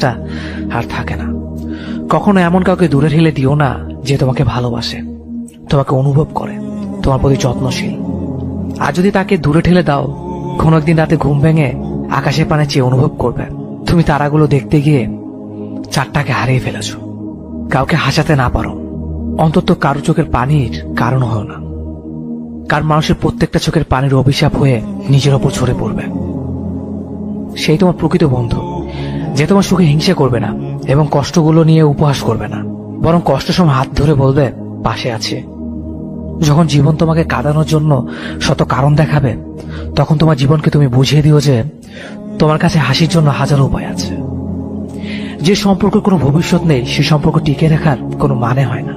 ভালোবাসাটা আর থাকে না। কখনো এমন কাউকে দূরে ঠেলে দিও না যে তোমাকে ভালোবাসে, তোমাকে অনুভব করে, তোমার প্রতি যত্নশীল। আর যদি তাকে দূরে ঠেলে দাও, কোনো একদিন রাতে ঘুম ভেঙে আকাশের পানে চেয়ে অনুভব করবে তুমি তারাগুলো দেখতে গিয়ে চারটাকে হারিয়ে ফেলেছ। কাউকে হাসাতে না পারো, অন্তত কারো চোখের পানির কারণ হয় না। কার মানুষের প্রত্যেকটা চোখের পানির অভিশাপ হয়ে নিজের ওপর ঝরে পড়বে। সেই তোমার প্রকৃত বন্ধু, যে তোমার সুখে হিংসা করবে না এবং কষ্টগুলো নিয়ে উপহাস করবে না, বরং কষ্ট সময় হাত ধরে বলবে পাশে আছে। যখন জীবন তোমাকে কাঁদানোর জন্য শত কারণ দেখাবে, তখন তোমার জীবনকে তুমি বুঝিয়ে দিও যে তোমার কাছে হাসির জন্য হাজারো উপায় আছে। যে সম্পর্কের কোনো ভবিষ্যৎ নেই, সে সম্পর্ক টিকে রাখার কোনো মানে হয় না।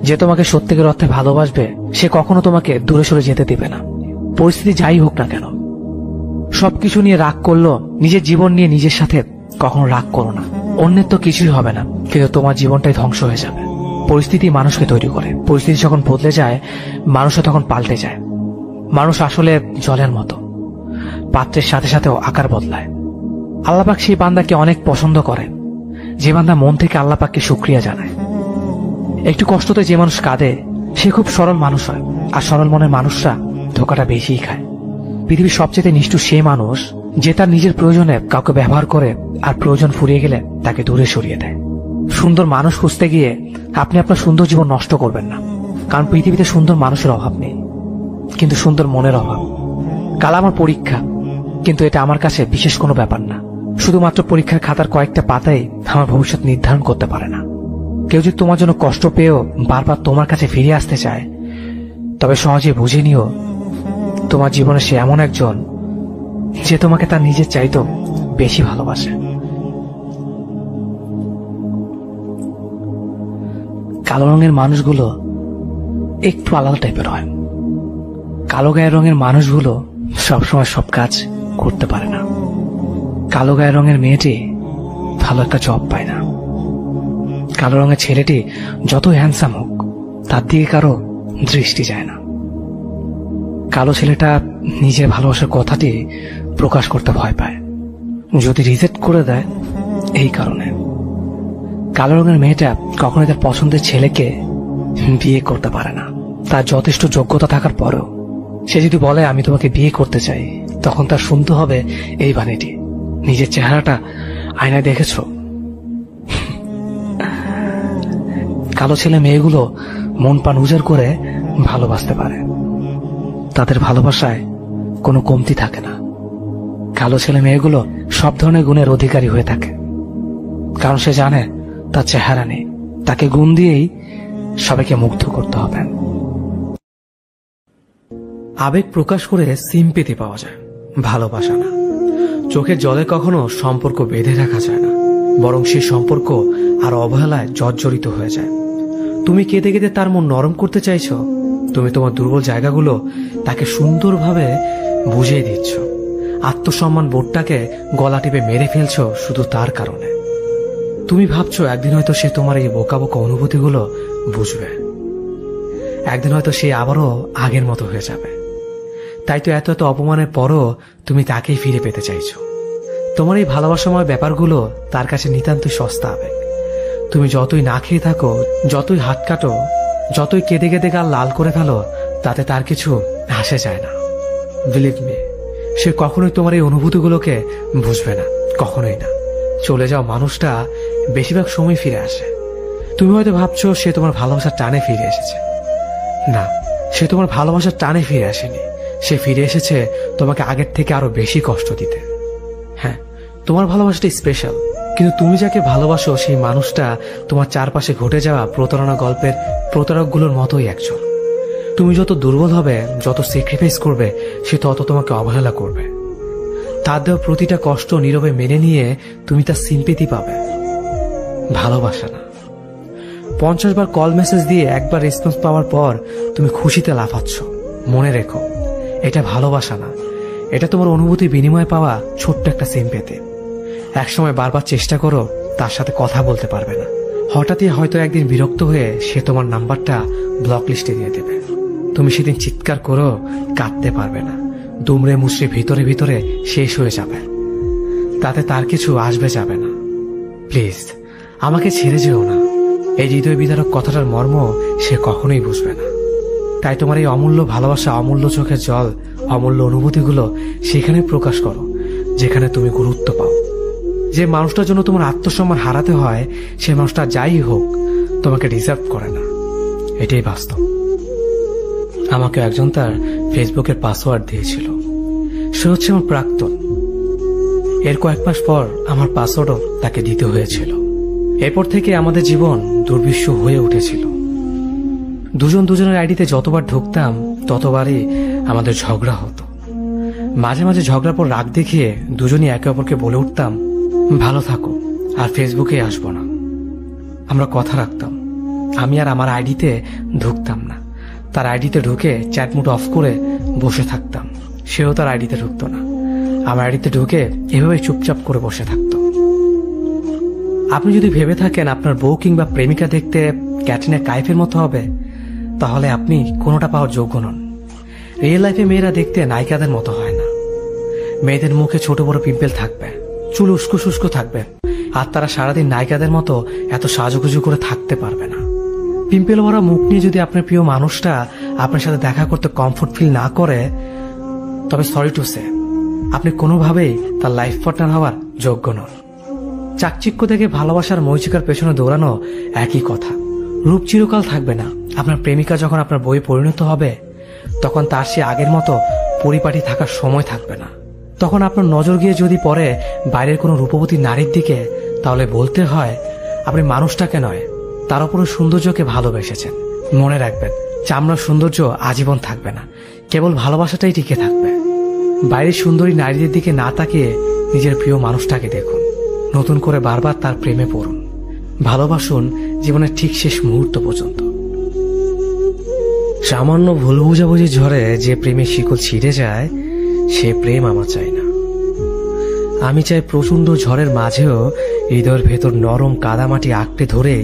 যে তোমাকে সত্যিকার অর্থে ভালোবাসবে, সে কখনো তোমাকে দূরে সরে যেতে দেবে না, পরিস্থিতি যাই হোক না কেন। সবকিছু নিয়ে রাগ করলো, নিজের জীবন নিয়ে নিজের সাথে কখনো রাগ করো না। অন্যের তো কিছুই হবে না, কিন্তু তোমার জীবনটাই ধ্বংস হয়ে যাবে। পরিস্থিতি মানুষকে তৈরি করে, পরিস্থিতি যখন বদলে যায়, মানুষও তখন পাল্টে যায়। মানুষ আসলে জলের মতো, পাত্রের সাথে সাথেও আকার বদলায়। আল্লাপাক সেই বান্দাকে অনেক পছন্দ করেন যে বান্দা মন থেকে আল্লাপাককে শুকরিয়া জানায়। একটু কষ্টতে যে মানুষ কাঁদে, সে খুব সরল মানুষ হয়, আর সরল মনের মানুষরা ধোকাটা বেশিই খায়। পৃথিবীর সবচেয়ে নিষ্ঠুর সেই মানুষ যে তার নিজের প্রয়োজনে কাউকে ব্যবহার করে আর প্রয়োজন ফুরিয়ে গেলে তাকে দূরে সরিয়ে দেয়। সুন্দর মানুষ খুঁজতে গিয়ে আপনি আপনার সুন্দর জীবন নষ্ট করবেন না, কারণ পৃথিবীতে সুন্দর মানুষের অভাব নেই, কিন্তু সুন্দর মনের অভাব। কাল আমার পরীক্ষা, কিন্তু এটা আমার কাছে বিশেষ কোনো ব্যাপার না। শুধুমাত্র পরীক্ষার খাতার কয়েকটা পাতাই আমার ভবিষ্যৎ নির্ধারণ করতে পারে না। কেউ যদি তোমার জন্য কষ্ট পেয়েও বারবার তোমার কাছে ফিরে আসতে চায়, তবে সহজে বুঝে নিও তোমার জীবনে সে এমন একজন যে তোমাকে তার নিজের চাইতেও বেশি ভালোবাসে। কালো রঙের মানুষগুলো একটু আলাদা টাইপের হয়। কালো গায়ের রঙের মানুষগুলো সবসময় সব কাজ করতে পারে না। কালো গায়ের রঙের মেয়েটি ভালো একটা জব পায় না। কালো রঙের ছেলেটি যতই হ্যান্ডসাম হোক, তার দিকে কারো দৃষ্টি যায় না। কালো ছেলেটা নিজের ভালোবাসার কথাটি প্রকাশ করতে ভয় পায়, যদি রিজেক্ট করে দেয় এই কারণে। কালো রঙের মেয়েটা কখনোই তার পছন্দের ছেলেকে বিয়ে করতে পারে না। তার যথেষ্ট যোগ্যতা থাকার পরেও সে যদি বলে আমি তোমাকে বিয়ে করতে চাই, তখন তার শুনতে হবে এই বাণীটি, নিজের চেহারাটা আয়নায় দেখেছ? কালো ছেলে মেয়েগুলো মন প্রাণ উজাড় করে ভালোবাসতে পারে, তাদের ভালোবাসায় কোনো কমতি থাকে না। কালো ছেলে মেয়েগুলো সব ধরনের গুণের অধিকারী হয়ে থাকে, কারণ সে জানে তার চেহারা নেই, তাকে গুণ দিয়েই সবাইকে মুগ্ধ করতে হবে। আবেগ প্রকাশ করে সিম্পেথি পাওয়া যায়, ভালোবাসা না। চোখের জলে কখনো সম্পর্ক বেঁধে রাখা যায় না, বরং সেই সম্পর্ক আর অবহেলায় জর্জরিত হয়ে যায়। তুমি কেঁদে কেঁদে তার মন নরম করতে চাইছ, তুমি তোমার দুর্বল জায়গাগুলো তাকে সুন্দরভাবে বুঝিয়ে দিচ্ছ। আত্মসম্মান বোধটাকে গলা টিপে মেরে ফেলছো শুধু তার কারণে। তুমি ভাবছো একদিন হয়তো সে তোমার এই বোকা বোকা অনুভূতিগুলো বুঝবে, একদিন হয়তো সে আবারও আগের মতো হয়ে যাবে। তাই তো এত এত অপমানের পরও তুমি তাকেই ফিরে পেতে চাইছো। তোমার এই ভালোবাসাময় ব্যাপারগুলো তার কাছে নিতান্তই সস্তা আবেগ। তুমি যতই না খেয়ে থাকো, যতই হাত কাটো, যতই কেঁদে কেঁদে গাল লাল করে ফেলো, তাতে তার কিছু আসে যায় না। বিলিভ মি, সে কখনোই তোমার এই অনুভূতিগুলোকে বুঝবে না, কখনোই না। চলে যাওয়া মানুষটা বেশিরভাগ সময় ফিরে আসে। তুমি হয়তো ভাবছো সে তোমার ভালোবাসার টানে ফিরে এসেছে। না, সে তোমার ভালোবাসার টানে ফিরে আসেনি। সে ফিরে এসেছে তোমাকে আগের থেকে আরো বেশি কষ্ট দিতে। হ্যাঁ, তোমার ভালোবাসাটা স্পেশাল, কিন্তু তুমি যাকে ভালোবাসো সেই মানুষটা তোমার চারপাশে ঘটে যাওয়া প্রতারণা গল্পের প্রতারকগুলোর মতোই একজন। তুমি যত দুর্বল হবে, যত স্যাক্রিফাইস করবে, সে তত তোমাকে অবহেলা করবে। তার দেওয়া প্রতিটা কষ্ট নীরবে মেনে নিয়ে তুমি তার সিম্পেথি পাবে, ভালোবাসা না। 50 বার কল মেসেজ দিয়ে একবার রেসপন্স পাওয়ার পর তুমি খুশিতে লাফাচ্ছ। মনে রেখো, এটা ভালোবাসা না, এটা তোমার অনুভূতির বিনিময়ে পাওয়া ছোট্ট একটা সিম্পেথি। একসময় বারবার চেষ্টা করো, তার সাথে কথা বলতে পারবে না। হঠাৎই হয়তো একদিন বিরক্ত হয়ে সে তোমার নাম্বারটা ব্লক লিস্টে দিয়ে দেবে। তুমি সেদিন চিৎকার করো, কাঁদতে পারবে না, দুমড়ে মুচড়ে ভিতরে ভিতরে শেষ হয়ে যাবে। তাতে তার কিছু আসবে যাবে না। প্লিজ আমাকে ছেড়ে যেও না। এই হৃদয় বিদারক কথাটার মর্ম সে কখনোই বুঝবে না। তাই তোমার এই অমূল্য ভালোবাসা, অমূল্য চোখের জল, অমূল্য অনুভূতিগুলো সেখানে প্রকাশ করো যেখানে তুমি গুরুত্ব পাও। যে মানুষটার জন্য তোমার আত্মসম্মান হারাতে হয়, সে মানুষটা যাই হোক তোমাকে ডিজার্ভ করে না। এটাই বাস্তব। আমাকে একজন তার ফেসবুকের পাসওয়ার্ড দিয়েছিল। সে হচ্ছে আমার প্রাক্তন। এর কয়েক মাস পর আমার পাসওয়ার্ডও তাকে দিতে হয়েছিল। এরপর থেকে আমাদের জীবন দুর্বিষহ হয়ে উঠেছিল। দুজন দুজনের আইডিতে যতবার ঢুকতাম ততবারই আমাদের ঝগড়া হতো। মাঝে মাঝে ঝগড়ার পর রাগ দেখিয়ে দুজনই একে অপরকে বলে উঠতাম, ভালো থাকো, আর ফেসবুকে আসবো না। আমরা কথা রাখতাম। আমি আর আমার আইডিতে ঢুকতাম না। তার আইডিতে ঢুকে চ্যাট মোড অফ করে বসে থাকতাম। সেও তার আইডিতে ঢুকতো না। আমার আইডিতে ঢুকে এভাবে চুপচাপ করে বসে থাকত। আপনি যদি ভেবে থাকেন আপনার বউ কিংবা প্রেমিকা দেখতে ক্যাটরিনা কাইফের মতো হবে, তাহলে আপনি কোনোটা পাওয়ার যোগ্য নন। রিয়েল লাইফে মেয়েরা দেখতে নায়িকাদের মতো হয় না। মেয়েদের মুখে ছোট বড় পিম্পল থাকবে, চুল উস্কো শুষ্কো থাকবে, আর তারা সারাদিন নায়িকাদের মতো এত সাজুগুজু করে থাকতে পারবে না। পিম্পল ভরা মুখ নিয়ে যদি আপনার প্রিয় মানুষটা আপনার সাথে দেখা করতে কমফোর্ট ফিল না করে, তবে সরি টু সে, আপনি কোনোভাবেই তার লাইফ পার্টনার হওয়ার যোগ্য নন। চাকচিক্য দেখে ভালোবাসার মরিচিকার পেছনে দৌড়ানো একই কথা। রূপ চিরকাল থাকবে না। আপনার প্রেমিকা যখন আপনার বইয়ে পরিণত হবে, তখন তার সে আগের মতো পরিপাটি থাকার সময় থাকবে না। তখন আপনার নজর গিয়ে যদি পড়ে বাইরের কোনো রূপবতী নারীর দিকে, তাহলে বলতে হয় আপনি মানুষটাকে নয়, তার উপর সৌন্দর্যকে ভালোবেসেছেন। মনে রাখবেন, চামড়ার সৌন্দর্য আজীবন থাকবে না, কেবল ভালোবাসাটাই টিকে থাকবে। বাইরের সুন্দরী নারীদের দিকে না তাকিয়ে নিজের প্রিয় মানুষটাকে দেখুন। নতুন করে বারবার তার প্রেমে পড়ুন। ভালোবাসুন জীবনের ঠিক শেষ মুহূর্ত পর্যন্ত। সামান্য ভুল বুঝাবুঝি ঝড়ে যে প্রেমের শিকল ছিঁড়ে যায়, সে প্রেম আমার চাই না। আমি চাই প্রচন্ড ঝড়ের মাঝেও হৃদয়ের ভেতর নরম কাদামাটি আঁকড়ে ধরে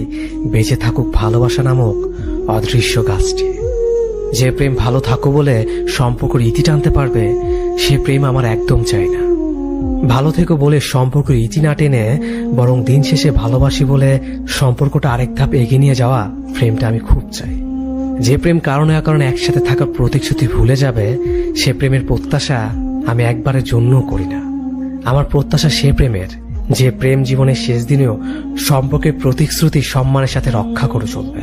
বেঁচে থাকুক ভালোবাসা নামক অদৃশ্য গাছটি। যে প্রেম ভালো থাকো বলে সম্পর্কের ইতি টানতে পারবে, সে প্রেম আমার একদম চাই না। ভালো থেকো বলে সম্পর্কের ইতি না টেনে বরং দিন শেষে ভালোবাসি বলে সম্পর্কটা আরেক ধাপ এগিয়ে নিয়ে যাওয়া প্রেমটা আমি খুব চাই। যে প্রেম কারণে অকারণে একসাথে থাকার প্রতিশ্রুতি ভুলে যাবে, সে প্রেমের প্রত্যাশা আমি একবারের জন্যও করি না। আমার প্রত্যাশা সে প্রেমের, যে প্রেম জীবনের শেষ দিনেও সম্পর্কের প্রতিশ্রুতি সম্মানের সাথে রক্ষা করে চলবে।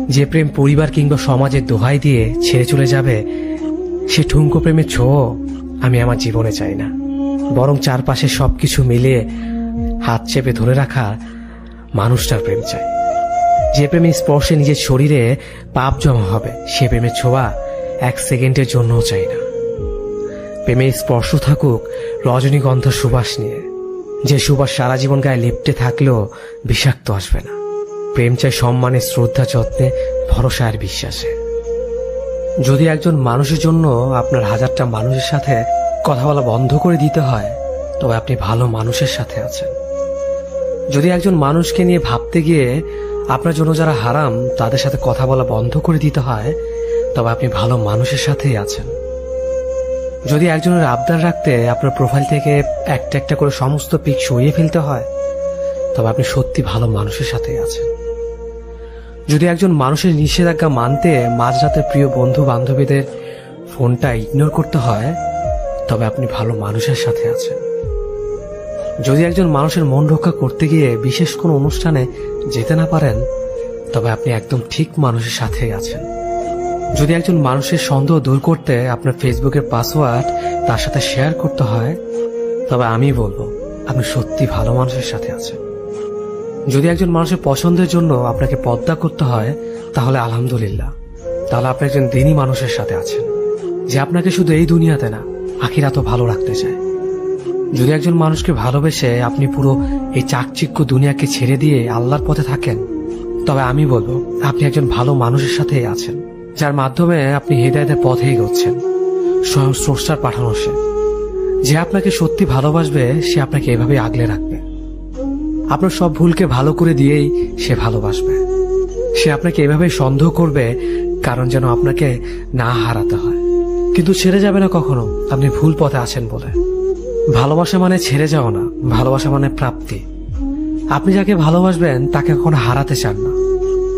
যে প্রেম পরিবার কিংবা সমাজের দোহাই দিয়ে ছেড়ে চলে যাবে, সে ঠুনকো প্রেমের ছোঁয়া আমি আমার জীবনে চাই না। বরং চারপাশে সবকিছু মিলিয়ে হাত চেপে ধরে রাখা মানুষটার প্রেম চাই। যে প্রেমের স্পর্শে নিজের শরীরে পাপ জমা হবে, সে প্রেমের ছোঁয়া এক সেকেন্ডের জন্যও চাই না। প্রেমের স্পর্শ থাকুক রজনীগন্ধা সুবাস নিয়ে, যে সুবাস সারা জীবন গায়ে লিপ্টে থাকলেও বিষাক্ত আসবে না। প্রেম চাই সম্মানে, শ্রদ্ধা, যত্নে, ভরসা আর বিশ্বাসে। যদি একজন মানুষের জন্য আপনার হাজারটা মানুষের সাথে কথা বলা বন্ধ করে দিতে হয়, তবে আপনি ভালো মানুষের সাথে আছেন। যদি একজন মানুষকে নিয়ে ভাবতে গিয়ে আপনার জন্য যারা হারাম তাদের সাথে কথা বলা বন্ধ করে দিতে হয়, তবে আপনি ভালো মানুষের সাথেই আছেন। যদি একজনের আবদার রাখতে আপনার প্রোফাইল থেকে একটা একটা করে সমস্ত পিক সরিয়ে ফেলতে হয়, তবে আপনি সত্যি ভালো মানুষের সাথেই আছেন। যদি একজন মানুষের নিষেধাজ্ঞা মানতে মাঝরাতে প্রিয় বন্ধু বান্ধবীদের ফোনটা ইগনোর করতে হয়, তবে আপনি ভালো মানুষের সাথে আছেন। যদি একজন মানুষের মন রক্ষা করতে গিয়ে বিশেষ কোনো অনুষ্ঠানে যেতে না পারেন, তবে আপনি একদম ঠিক মানুষের সাথেই আছেন। যদি একজন মানুষের সন্দেহ দূর করতে আপনার ফেসবুকের পাসওয়ার্ড তার সাথে শেয়ার করতে হয়, তবে আমি বলবো আপনি সত্যি ভালো মানুষের সাথে আছেন। যদি একজন মানুষের পছন্দের জন্য আপনাকে পর্দা করতে হয়, তাহলে আলহামদুলিল্লাহ, তাহলে আপনি একজন দিনী মানুষের সাথে আছেন, যে আপনাকে শুধু এই দুনিয়াতে না আখিরাতও ভালো রাখতে চায়। যদি একজন মানুষকে ভালোবেসে আপনি পুরো এই চাকচিক্য দুনিয়াকে ছেড়ে দিয়ে আল্লাহর পথে থাকেন, তবে আমি বলবো আপনি একজন ভালো মানুষের সাথেই আছেন, যার মাধ্যমে আপনি হেদায়েতের পথে এগোচ্ছেন। স্বয়ং স্রষ্টার পাঠানো সে, যে আপনাকে সত্যি ভালোবাসবে, সে আপনাকে এভাবে আগলে রাখবে। আপনার সব ভুলকে ভালো করে দিয়েই সে ভালোবাসবে। সে আপনাকে এভাবে সন্দেহ করবে, কারণ যেন আপনাকে না হারাতে হয়, কিন্তু ছেড়ে যাবে না কখনো আপনি ভুল পথে আছেন বলে। ভালোবাসা মানে ছেড়ে যাও না, ভালোবাসা মানে প্রাপ্তি। আপনি যাকে ভালোবাসবেন তাকে কখনো হারাতে চান না,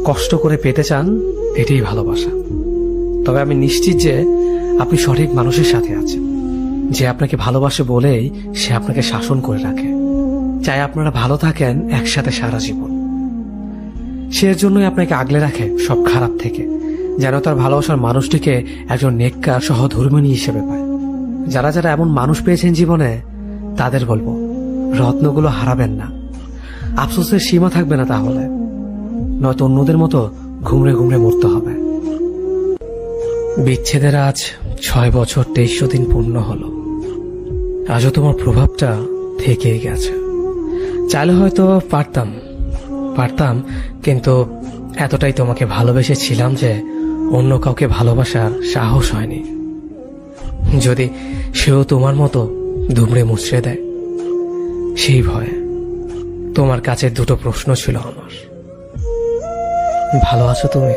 কষ্ট করে পেতে চান, এটাই ভালোবাসা। তবে আমি নিশ্চিত যে আপনি সঠিক মানুষের সাথে আছেন, যে আপনাকে ভালোবাসে বলেই সে আপনাকে শাসন করে রাখে, চাই আপনারা ভালো থাকেন একসাথে সারা জীবন। সে এর জন্যই আপনাকে আগলে রাখে সব খারাপ থেকে, যেন তার ভালোবাসার মানুষটিকে একজন নেককার সহধর্মিণী হিসেবে পায়। যারা যারা এমন মানুষ পেয়েছেন জীবনে, তাদের বলবো রত্নগুলো হারাবেন না, আফসোসের সীমা থাকবে না, তাহলে নয়তো অন্যদের মতো ঘুমড়ে ঘুমড়ে মরতে হবে। বিচ্ছেদের আজ 6 বছর 2300 দিন পূর্ণ হলো। আজও তোমার প্রভাবটা থেকেই গেছে। চাইলে হয়তো পারতাম, কিন্তু এতটাই তোমাকে ভালোবেসেছিলাম যে অন্য কাউকে ভালোবাসার সাহস হয়নি। যদি সেও তোমার মতো দুমড়ে মুচড়ে দেয়, সেই ভয়ে। তোমার কাছে 2টো প্রশ্ন ছিল আমার। ভালো আছো তুমি?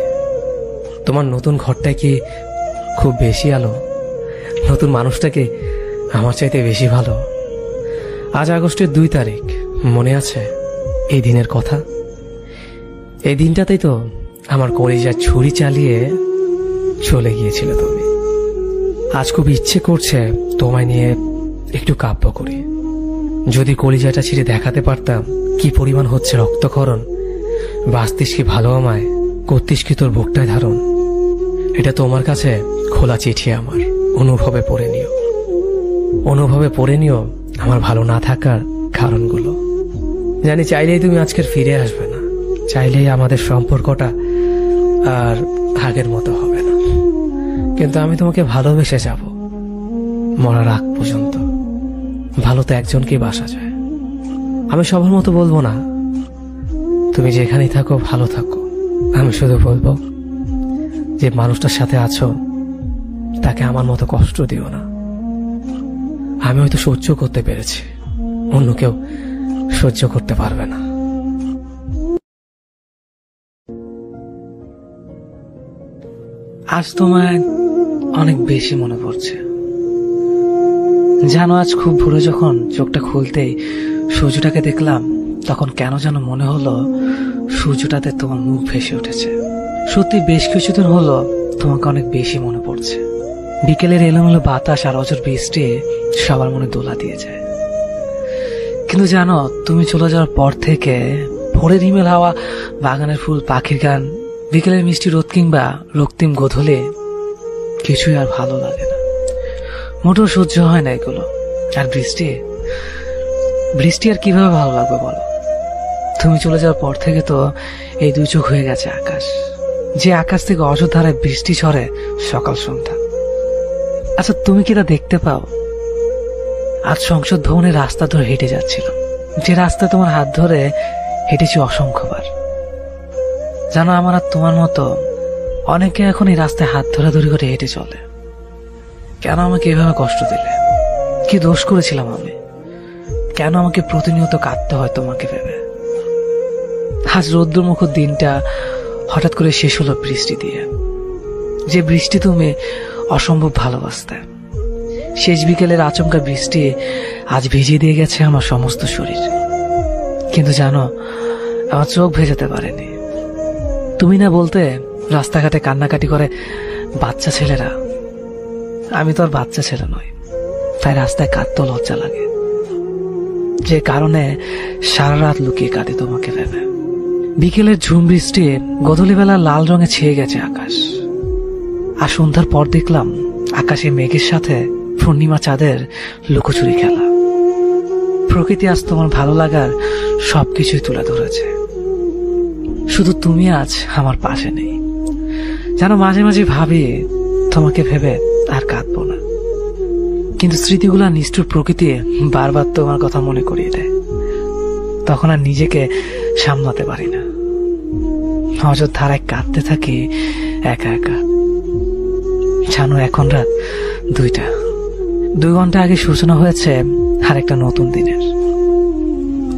তোমার নতুন ঘরটা কি খুব বেশি আলো? নতুন মানুষটা কি আমার চাইতে বেশি ভালো? আজ আগস্টের 2 তারিখ, মনে আছে এই দিনের কথা? এই দিনটাতেই তো আমার কলিজার ছুরি চালিয়ে চলে গিয়েছিল তুমি। আজ খুব ইচ্ছে করছে তোমায় নিয়ে একটু কাব্য করি। যদি কলিজাটা ছিঁড়ে দেখাতে পারতাম কি পরিমাণ হচ্ছে রক্তক্ষরণ, বাঁচতিস কি ভালো আমায়, করতিস কি তোর বুকটায় ধারণ। এটা তোমার কাছে খোলা চিঠি আমার, অনুভবে পড়ে নিও আমার ভালো না থাকার কারণগুলো। জানি চাইলেই তুমি আজকের ফিরে আসবে না, চাইলেই আমাদের সম্পর্কটা আর আগের মতো হবে না, কিন্তু আমি তোমাকে ভালোবেসে যাব মরার আগ পর্যন্ত। ভালো তো একজনকেই বাসা যায়। আমি সবার মতো বলবো না তুমি যেখানেই থাকো ভালো থাকো, আমি শুধু বলবো যে মানুষটার সাথে আছো তাকে আমার মতো কষ্ট দিও না। আমি হয়তো সহ্য করতে পেরেছি, অন্য কেউ সহ্য করতে পারবে না। আজ তোমায় অনেক বেশি মনে পড়ছে। জানো, আজ খুব ভোরে যখন চোখটা খুলতেই সূর্যটাকে দেখলাম, তখন কেন যেন মনে হলো সূর্যটাতে তোমার মুখ ভেসে উঠেছে। সত্যি বেশ কিছুদিন হলো তোমাকে অনেক বেশি মনে পড়ছে। বিকেলের এলোমেলো বাতাস আর অঝোর বৃষ্টি সবার মনে দোলা দিয়ে যায়। কিন্তু জানো, তুমি চলে যাওয়ার পর থেকে ভোরের হিমেল হাওয়া, বাগানের ফুল, পাখির গান, বিকেলের মিষ্টি রোদ কিংবা রক্তিম গোধূলি কিছুই আর ভালো লাগে না। মোটেও সহ্য হয় না এগুলো। আর বৃষ্টি আর কিভাবে ভালো লাগবে বলো? তুমি চলে যাওয়ার পর থেকে তো এই 2 চোখ হয়ে গেছে আকাশ, যে আকাশ থেকে অযোধ্যায় বৃষ্টি ঝরে সকাল সন্ধ্যা। আচ্ছা, তুমি কি তা দেখতে পাও? আজ সংসদ ভবনের রাস্তা ধরে হেঁটে যাচ্ছিল, যে রাস্তা তোমার হাত ধরে হেঁটেছি অসংখ্যবার। জানো, আমার আর তোমার মতো অনেকে এখন এই রাস্তায় হাত ধরাধরি করে হেঁটে চলে। কেন আমাকে এভাবে কষ্ট দিলে? কি দোষ করেছিলাম আমি? কেন আমাকে প্রতিনিয়ত কাঁদতে হয় তোমাকে ভেবে? আজ রৌদ্রমুখর দিনটা হঠাৎ করে শেষ হলো বৃষ্টি দিয়ে, যে বৃষ্টি তুমি অসম্ভব ভালোবাসতে। শেষ বিকেলের আচমকা বৃষ্টি আজ ভিজিয়ে দিয়ে গেছে আমার সমস্ত শরীর। কিন্তু জানো, আমার চোখ ভেজাতে পারেনি। তুমি না বলতে রাস্তাঘাটে কান্নাকাটি করে বাচ্চা ছেলেরা। আমি তো আর বাচ্চা ছেলে নই, তাই রাস্তায় কাঁদতেও লজ্জা লাগে, যে কারণে সারা রাত লুকিয়ে কাঁদি তোমাকে ভেবে। বিকেলের ঝুম বৃষ্টি গধূলিবেলা লাল রঙে ছেয়ে গেছে আকাশ। আর সন্ধ্যার পর দেখলাম আকাশে মেঘের সাথে পূর্ণিমা চাঁদের লুকোচুরি খেলা। প্রকৃতি আজ তোমার ভালো লাগার সবকিছুই তুলে ধরেছে। শুধু তুমি আজ আমার পাশে নেই। জানো, মাঝে মাঝে ভাবি তোমাকে ভেবে আর কাঁদবো না, কিন্তু স্মৃতিগুলা নিষ্ঠুর প্রকৃতি বারবার তোমার কথা মনে করিয়ে দেয়। তখন আর নিজেকে সামলাতে পারি না, অযোধ্যায় কাঁদতে থাকি একা একা। জানো, এখন রাত 2টা। 2 ঘন্টা আগে সূচনা হয়েছে আর একটা নতুন দিনের,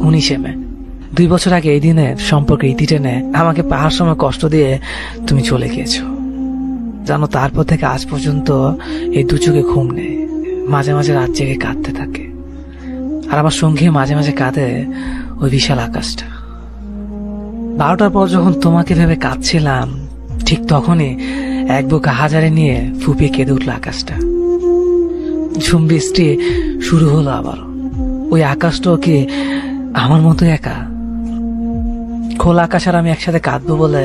19শে মে। 2 বছর আগে এই দিনে সম্পর্কে ইতি টেনে আমাকে পাহাড় সময় কষ্ট দিয়ে তুমি চলে গিয়েছো। জানো, তারপর থেকে আজ পর্যন্ত এই 2 চোখে ঘুম নেই, মাঝে মাঝে রাত জেগে কাঁদতে থাকে। আর আমার সঙ্গে মাঝে মাঝে কাঁদে ওই বিশাল আকাশটা। 12টার পর যখন তোমাকে ভেবে কাঁদছিলাম, ঠিক তখনই এক বুক হাজারে নিয়ে ফুপিয়ে কেঁদে উঠল আকাশটা। ঝুম বৃষ্টি শুরু হলো আবার। ওই আকাশটাও কি আমার মতো একা? খোলা আকাশ আর আমি একসাথে কাঁদবো বলে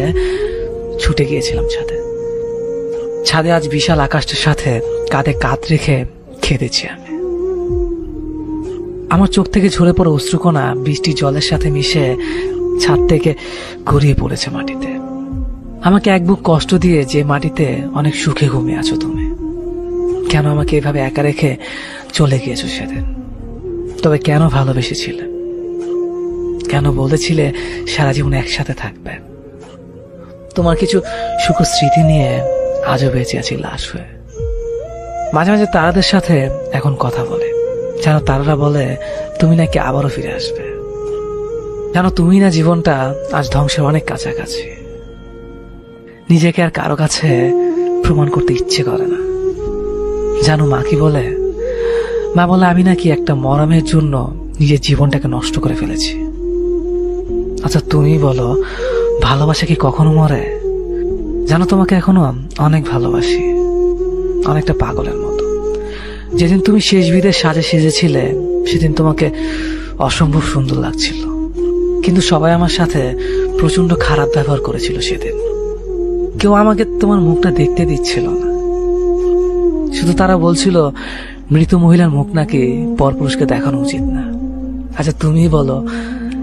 ছুটে গিয়েছিলাম ছাদে। ছাদে আজ বিশাল আকাশটার সাথে কাঁধে কাঁধ রেখে কেঁদেছি আমি। আমার চোখ থেকে ঝরে পড়া অশ্রুকণা বৃষ্টির জলের সাথে মিশে ছাদ থেকে গড়িয়ে পড়েছে মাটিতে। আমাকে এক বুক কষ্ট দিয়ে যে মাটিতে অনেক সুখে ঘুমিয়ে আছো তুমি, কেন আমাকে এভাবে একা রেখে চলে গিয়েছো সেদিন? তবে কেন ভালোবেসেছিলে? কেন বলেছিলে সারা জীবন একসাথে থাকবে? তোমার কিছু সুখ স্মৃতি নিয়ে আজও বেঁচে আছি লাশ হয়ে। মাঝে মাঝে তারাদের সাথে এখন কথা বলে, যেন তারারা বলে তুমি নাকি আবারও ফিরে আসবে, যেন তুমি না জীবনটা আজ ধ্বংসের অনেক কাছাকাছি। নিজেকে আর কারো কাছে প্রমাণ করতে ইচ্ছে করে না। জানো মা কি বলে? মা বলে আমি নাকি একটা মরমের জন্য নিজের জীবনটাকে নষ্ট করে ফেলেছি। আচ্ছা তুমি বলো, ভালোবাসা কি কখনো মরে? জানো তোমাকে এখনো অনেক ভালোবাসি, অনেকটা পাগলের মতো। যেদিন তুমি শেষ বিদের সাজে সেজেছিলে সেদিন তোমাকে অসম্ভব সুন্দর লাগছিল, কিন্তু সবাই আমার সাথে প্রচন্ড খারাপ ব্যবহার করেছিল সেদিন। কেউ আমাকে তোমার মুখটা দেখতে দিচ্ছিল না, শুধু তারা বলছিল মৃত মহিলার মুখ নাকি পরপুরুষকে দেখানো উচিত না। আচ্ছা তুমি বলো,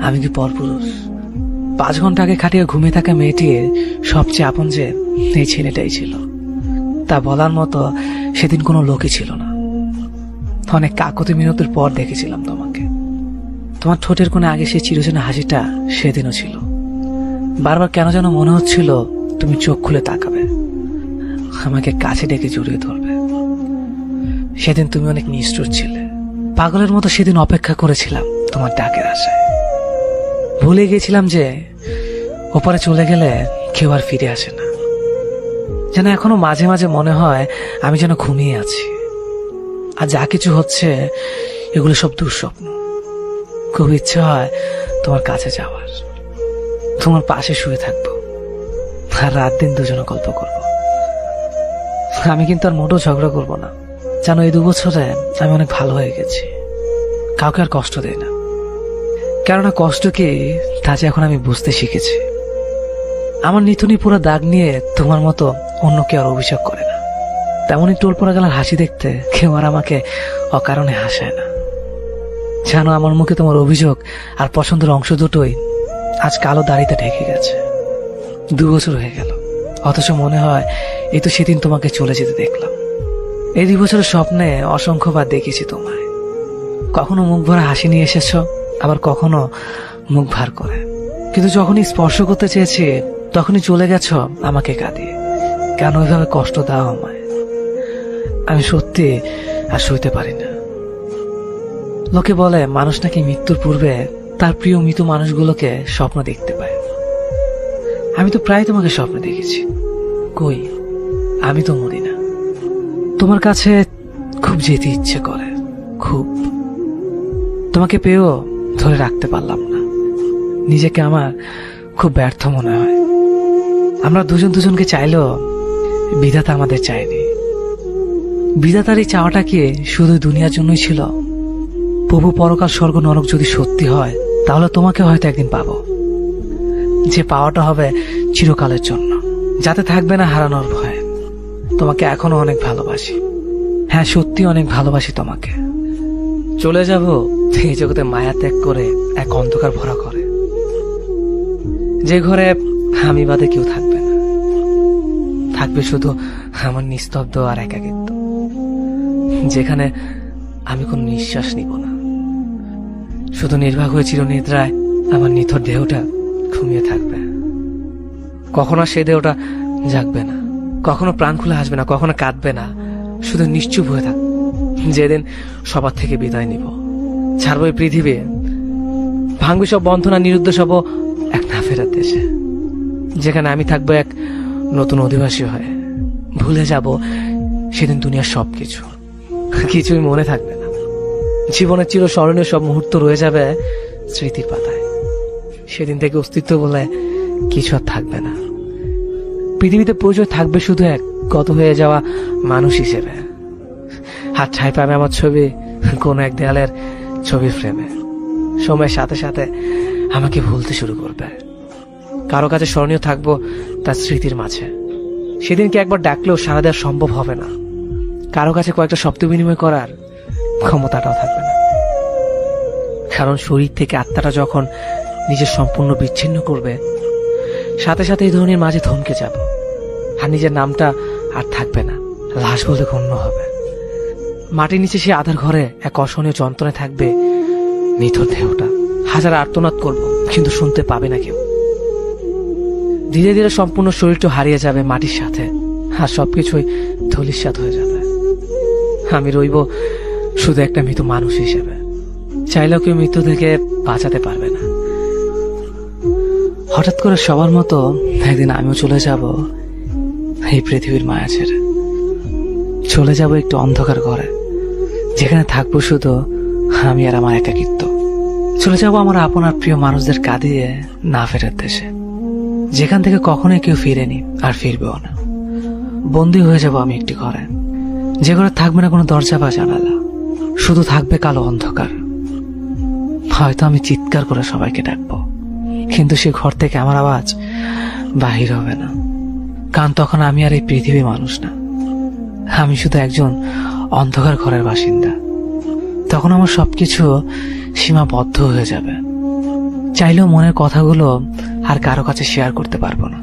আমি কি পরপুরুষ? 5 ঘন্টা আগে খাটিয়ে ঘুমিয়ে থাকা মেয়েটির সবচেয়ে আপন যে এই ছেলেটাই ছিল, তা বলার মতো সেদিন কোনো লোকই ছিল না। অনেক কাকতি মিনতির পর দেখেছিলাম তোমাকে। তোমার ঠোঁটের কোণে আগে সেই চিরচেনা হাসিটা সেদিনও ছিল। বারবার কেন যেন মনে হচ্ছিল তুমি চোখ খুলে তাকাবে, আমাকে কাছে ডেকে জড়িয়ে ধরবে। সেদিন তুমি অনেক নিষ্ঠুর ছিলে। পাগলের মতো সেদিন অপেক্ষা করেছিলাম তোমার ডাকের আশায়। ভুলে গিয়েছিলাম যে ওপারে চলে গেলে কেউ আর ফিরে আসে না। যেন এখনো মাঝে মাঝে মনে হয় আমি যেন ঘুমিয়ে আছি, আর যা কিছু হচ্ছে এগুলো সব দুঃস্বপ্ন। খুব ইচ্ছে হয় তোমার কাছে যাওয়ার, তোমার পাশে শুয়ে থাকবো, আর রাত দিন দুজনে গল্প করব। আমি কিন্তু আর মোটেও ঝগড়া করবো না। জানো এই 2 বছরে আমি অনেক ভালো হয়ে গেছি, কাউকে আর কষ্ট দেই না। কেননা কষ্ট কি তা যে এখন আমি বুঝতে শিখেছি। আমার নিথুনি পুরো দাগ নিয়ে তোমার মতো অন্য কেউ আর অভিযোগ করে না। তেমনই টোল পড়া গেলার হাসি দেখতে কেউ আর আমাকে অকারণে হাসায় না। জানো আমার মুখে তোমার অভিযোগ আর পছন্দের অংশ দুটোই আজ কালো দাড়িতে ঢেকে গেছে। 2 বছর হয়ে গেল, অথচ মনে হয় এই তো সেদিন তোমাকে চলে যেতে দেখলাম। এই 2 বছরের স্বপ্নে অসংখ্যবার দেখেছি তোমায়। কখনো মুখ ভরা হাসি নিয়ে এসেছ, আবার কখনো মুখ ভার করে। কিন্তু যখনই স্পর্শ করতে চেয়েছি তখনই চলে গেছ আমাকে কাঁদিয়ে। কেন ওইভাবে কষ্ট দাও আমায়? আমি সত্যি আর সইতে পারি না। লোকে বলে মানুষ নাকি মৃত্যুর পূর্বে তার প্রিয় মৃত মানুষগুলোকে স্বপ্ন দেখতে পায়। আমি তো প্রায় তোমাকে স্বপ্নে দেখেছি। কই, আমি তো মরি না। তোমার কাছে খুব যেতে ইচ্ছে করে, খুব। তোমাকে পেয়েও ধরে রাখতে পারলাম না। নিজেকে আমার খুব ব্যর্থ মনে হয়। আমরা দুজন দুজনকে চাইলেও বিধাতা আমাদের চায়নি। বিধাতার এই চাওয়াটা কি শুধু দুনিয়ার জন্যই ছিল? প্রভু পরকাল স্বর্গ নরক যদি সত্যি হয়, তাহলে তোমাকে হয়তো একদিন পাবো, যে পাওয়াটা হবে চিরকালের জন্য, যাতে থাকবে না হারানোর ভয়। তোমাকে এখনো অনেক ভালোবাসি। হ্যাঁ, সত্যি অনেক ভালোবাসি তোমাকে। চলে যাব এই জগতে মায়া ত্যাগ করে এক অন্ধকার ভরা ঘরে, যে ঘরে আমি বাদে কেউ থাকবে না। থাকবে শুধু আমার নিস্তব্ধ আর একাকিত্ব, যেখানে আমি কোনো নিঃশ্বাস নিব না। শুধু নির্বাক হয়ে চিরনিদ্রায় আমার নিথর দেহটা ঘুমিয়ে থাকবে। কখনো সে দেহটা জাগবে না, কখনো প্রাণ খুলে আসবে না, কখনো কাঁদবে না, শুধু নিশ্চুপ হয়ে থাকবে। যেদিন সবার থেকে বিদায় নিব, ছাড়বো এই পৃথিবী, ভাঙবে সব বন্ধনা, নিরুদ্দেশ হব এক না ফেরার দেশে, যেখানে আমি থাকবো এক নতুন অধিবাসী হয়ে। ভুলে যাব সেদিন দুনিয়ার সবকিছু, কিছুই মনে থাকবে না। জীবনের চিরস্মরণীয় সব মুহূর্ত রয়ে যাবে স্মৃতির পাতায়। সেদিন থেকে অস্তিত্ব বলে কিছু আর থাকবে না। পৃথিবীতে পরিচয় থাকবে শুধু এক গত হয়ে যাওয়া মানুষ হিসেবে। আর ঠাঁই পাবে আমার ছবি কোন এক দেয়ালের ছবির ফ্রেমে। সময়ের সাথে সাথে আমাকে ভুলতে শুরু করবে। কারো কাছে স্মরণীয় থাকবো তার স্মৃতির মাঝে। সেদিনকে একবার ডাকলেও সাড়া দেওয়া সম্ভব হবে না। কারো কাছে কয়েকটা শব্দ বিনিময় করার ক্ষমতাটাও থাকবে না। কারণ শরীর থেকে আত্মাটা যখন নিজের সম্পূর্ণ বিচ্ছিন্ন করবে, সাথে সাথে এই ধরনের মাঝে থমকে যাব। আর নিজের নামটা আর থাকবে না, লাশ বলতে গণ্য হবে। মাটির নিচে সে আধার ঘরে এক অসহনীয় যন্ত্রণায় থাকবে নিথর দেহটা। হাজার আর্তনাদ করব, কিন্তু শুনতে পাবে না কেউ। ধীরে ধীরে সম্পূর্ণ শরীরটা হারিয়ে যাবে মাটির সাথে, আর সবকিছুই ধূলিসাৎ হয়ে যাবে। আমি রইব শুধু একটা মৃত মানুষ হিসেবে। চাইলেও কেউ মৃত্যু থেকে বাঁচাতে পারবে না। হঠাৎ করে সবার মতো একদিন আমিও চলে যাব এই পৃথিবীর মায়া ছেড়ে। চলে যাব একটু অন্ধকার ঘরে, যেখানে থাকবো শুধু আমি আর আমার একাকিত্ব। চলে যাব আমার আপন আর প্রিয় মানুষদের কাঁদিয়ে না ফেরার দেশে, যেখান থেকে কখনোই কেউ ফিরেনি আর ফিরবেও না। বন্দী হয়ে যাব আমি একটি ঘরে, যে ঘরে থাকবে না কোনো দরজা বা জানালা, শুধু থাকবে কালো অন্ধকার। হয়তো আমি চিৎকার করে সবাইকে ডাকবো, কিন্তু সে ঘর থেকে আমার আওয়াজ বাহির হবে না। কারণ তখন আমি আর এই পৃথিবীর মানুষ না, আমি শুধু একজন অন্ধকার ঘরের বাসিন্দা। তখন আমার সবকিছু সীমাবদ্ধ হয়ে যাবে। চাইলেও মনের কথাগুলো আর কারো কাছে শেয়ার করতে পারবো না,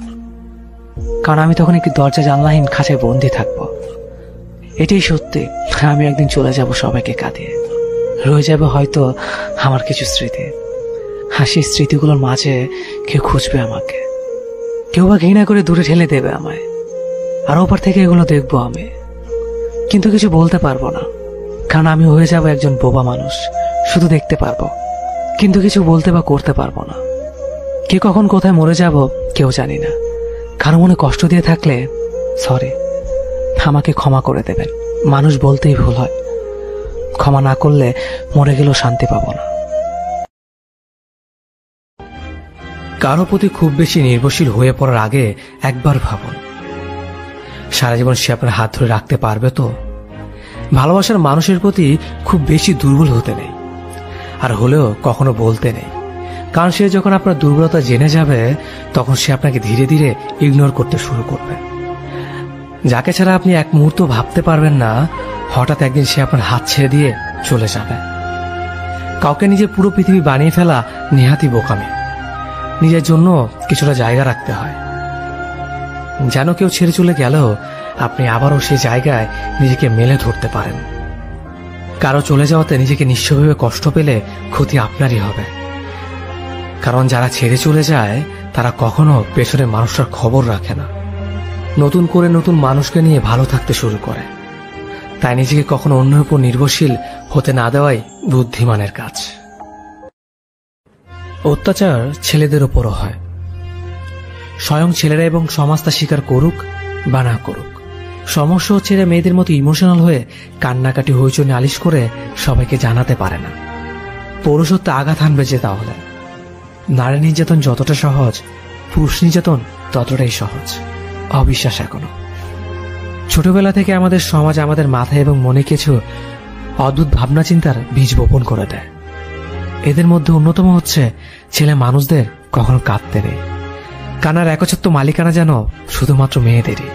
কারণ আমি তখন একটি দরজা জানলাহীন খাঁচায় বন্দি থাকবো। এটাই সত্যি, আমি একদিন চলে যাব সবাইকে কাঁদিয়ে। রয়ে যাবে হয়তো আমার কিছু স্মৃতি, আর সেই স্মৃতিগুলোর মাঝে কেউ খুঁজবে আমাকে, কেউ বা ঘৃণা করে দূরে ঠেলে দেবে আমায়। আর ওপর থেকে এগুলো দেখবো আমি, কিন্তু কিছু বলতে পারবো না, কারণ আমি হয়ে যাব একজন বোবা মানুষ। শুধু দেখতে পারবো, কিন্তু কিছু বলতে বা করতে পারবো না। কে কখন কোথায় মরে যাব কেউ জানি না। কারো মনে কষ্ট দিয়ে থাকলে সরি, আমাকে ক্ষমা করে দেবেন। মানুষ বলতেই ভুল হয়, ক্ষমা না করলে মরে গেলেও শান্তি পাবো না। কারো প্রতি খুব বেশি নির্ভরশীল হয়ে পড়ার আগে একবার ভাবুন, সারা জীবন সে আপনার হাত ধরে রাখতে পারবে তো? ভালোবাসার মানুষের প্রতি খুব বেশি দুর্বল হতে নেই, আর হলেও কখনো বলতে নেই। কারণ সে যখন আপনার দুর্বলতা জেনে যাবে, তখন সে আপনাকে ধীরে ধীরে ইগনোর করতে শুরু করবে। যাকে ছাড়া আপনি এক মুহূর্ত ভাবতে পারবেন না, হঠাৎ একদিন সে আপনার হাত ছেড়ে দিয়ে চলে যাবে। কাউকে নিজের পুরো পৃথিবী বানিয়ে ফেলা নেহাতি বোকামি। নিজের জন্য কিছুটা জায়গা রাখতে হয়, যেন কেউ ছেড়ে চলে গেলেও আপনি আবারও সেই জায়গায় নিজেকে মেলে ধরতে পারেন। কারো চলে যাওয়াতে নিজেকে নিঃস্বভাবে কষ্ট পেলে ক্ষতি আপনারই হবে। কারণ যারা ছেড়ে চলে যায় তারা কখনো পেছনের মানুষটার খবর রাখে না, নতুন করে নতুন মানুষকে নিয়ে ভালো থাকতে শুরু করে। তাই নিজেকে কখনো অন্যের উপর নির্ভরশীল হতে না দেওয়াই বুদ্ধিমানের কাজ। অত্যাচার ছেলেদের ওপরও হয়, স্বয়ং ছেলেরা, এবং সমাজ তা স্বীকার করুক বা না করুক। সমস্যা হচ্ছে এরা মেয়েদের মতো ইমোশনাল হয়ে কান্নাকাটি হইচই নালিশ করে সবাইকে জানাতে পারে না। পুরুষত্ব আঘাত হানবে যে তাহলে। নারী নির্যাতন যতটা সহজ, পুরুষ নির্যাতন ততটাই সহজ। অবিশ্বাস এখনো। ছোটবেলা থেকে আমাদের সমাজ আমাদের মাথায় এবং মনে কিছু অদ্ভুত ভাবনা চিন্তার বীজ বপন করে দেয়। এদের মধ্যে অন্যতম হচ্ছে ছেলে মানুষদের কখনো কাঁদতে নেই, কানার একচ্ছত্ব মালিকানা যেন শুধুমাত্র মেয়েদেরই।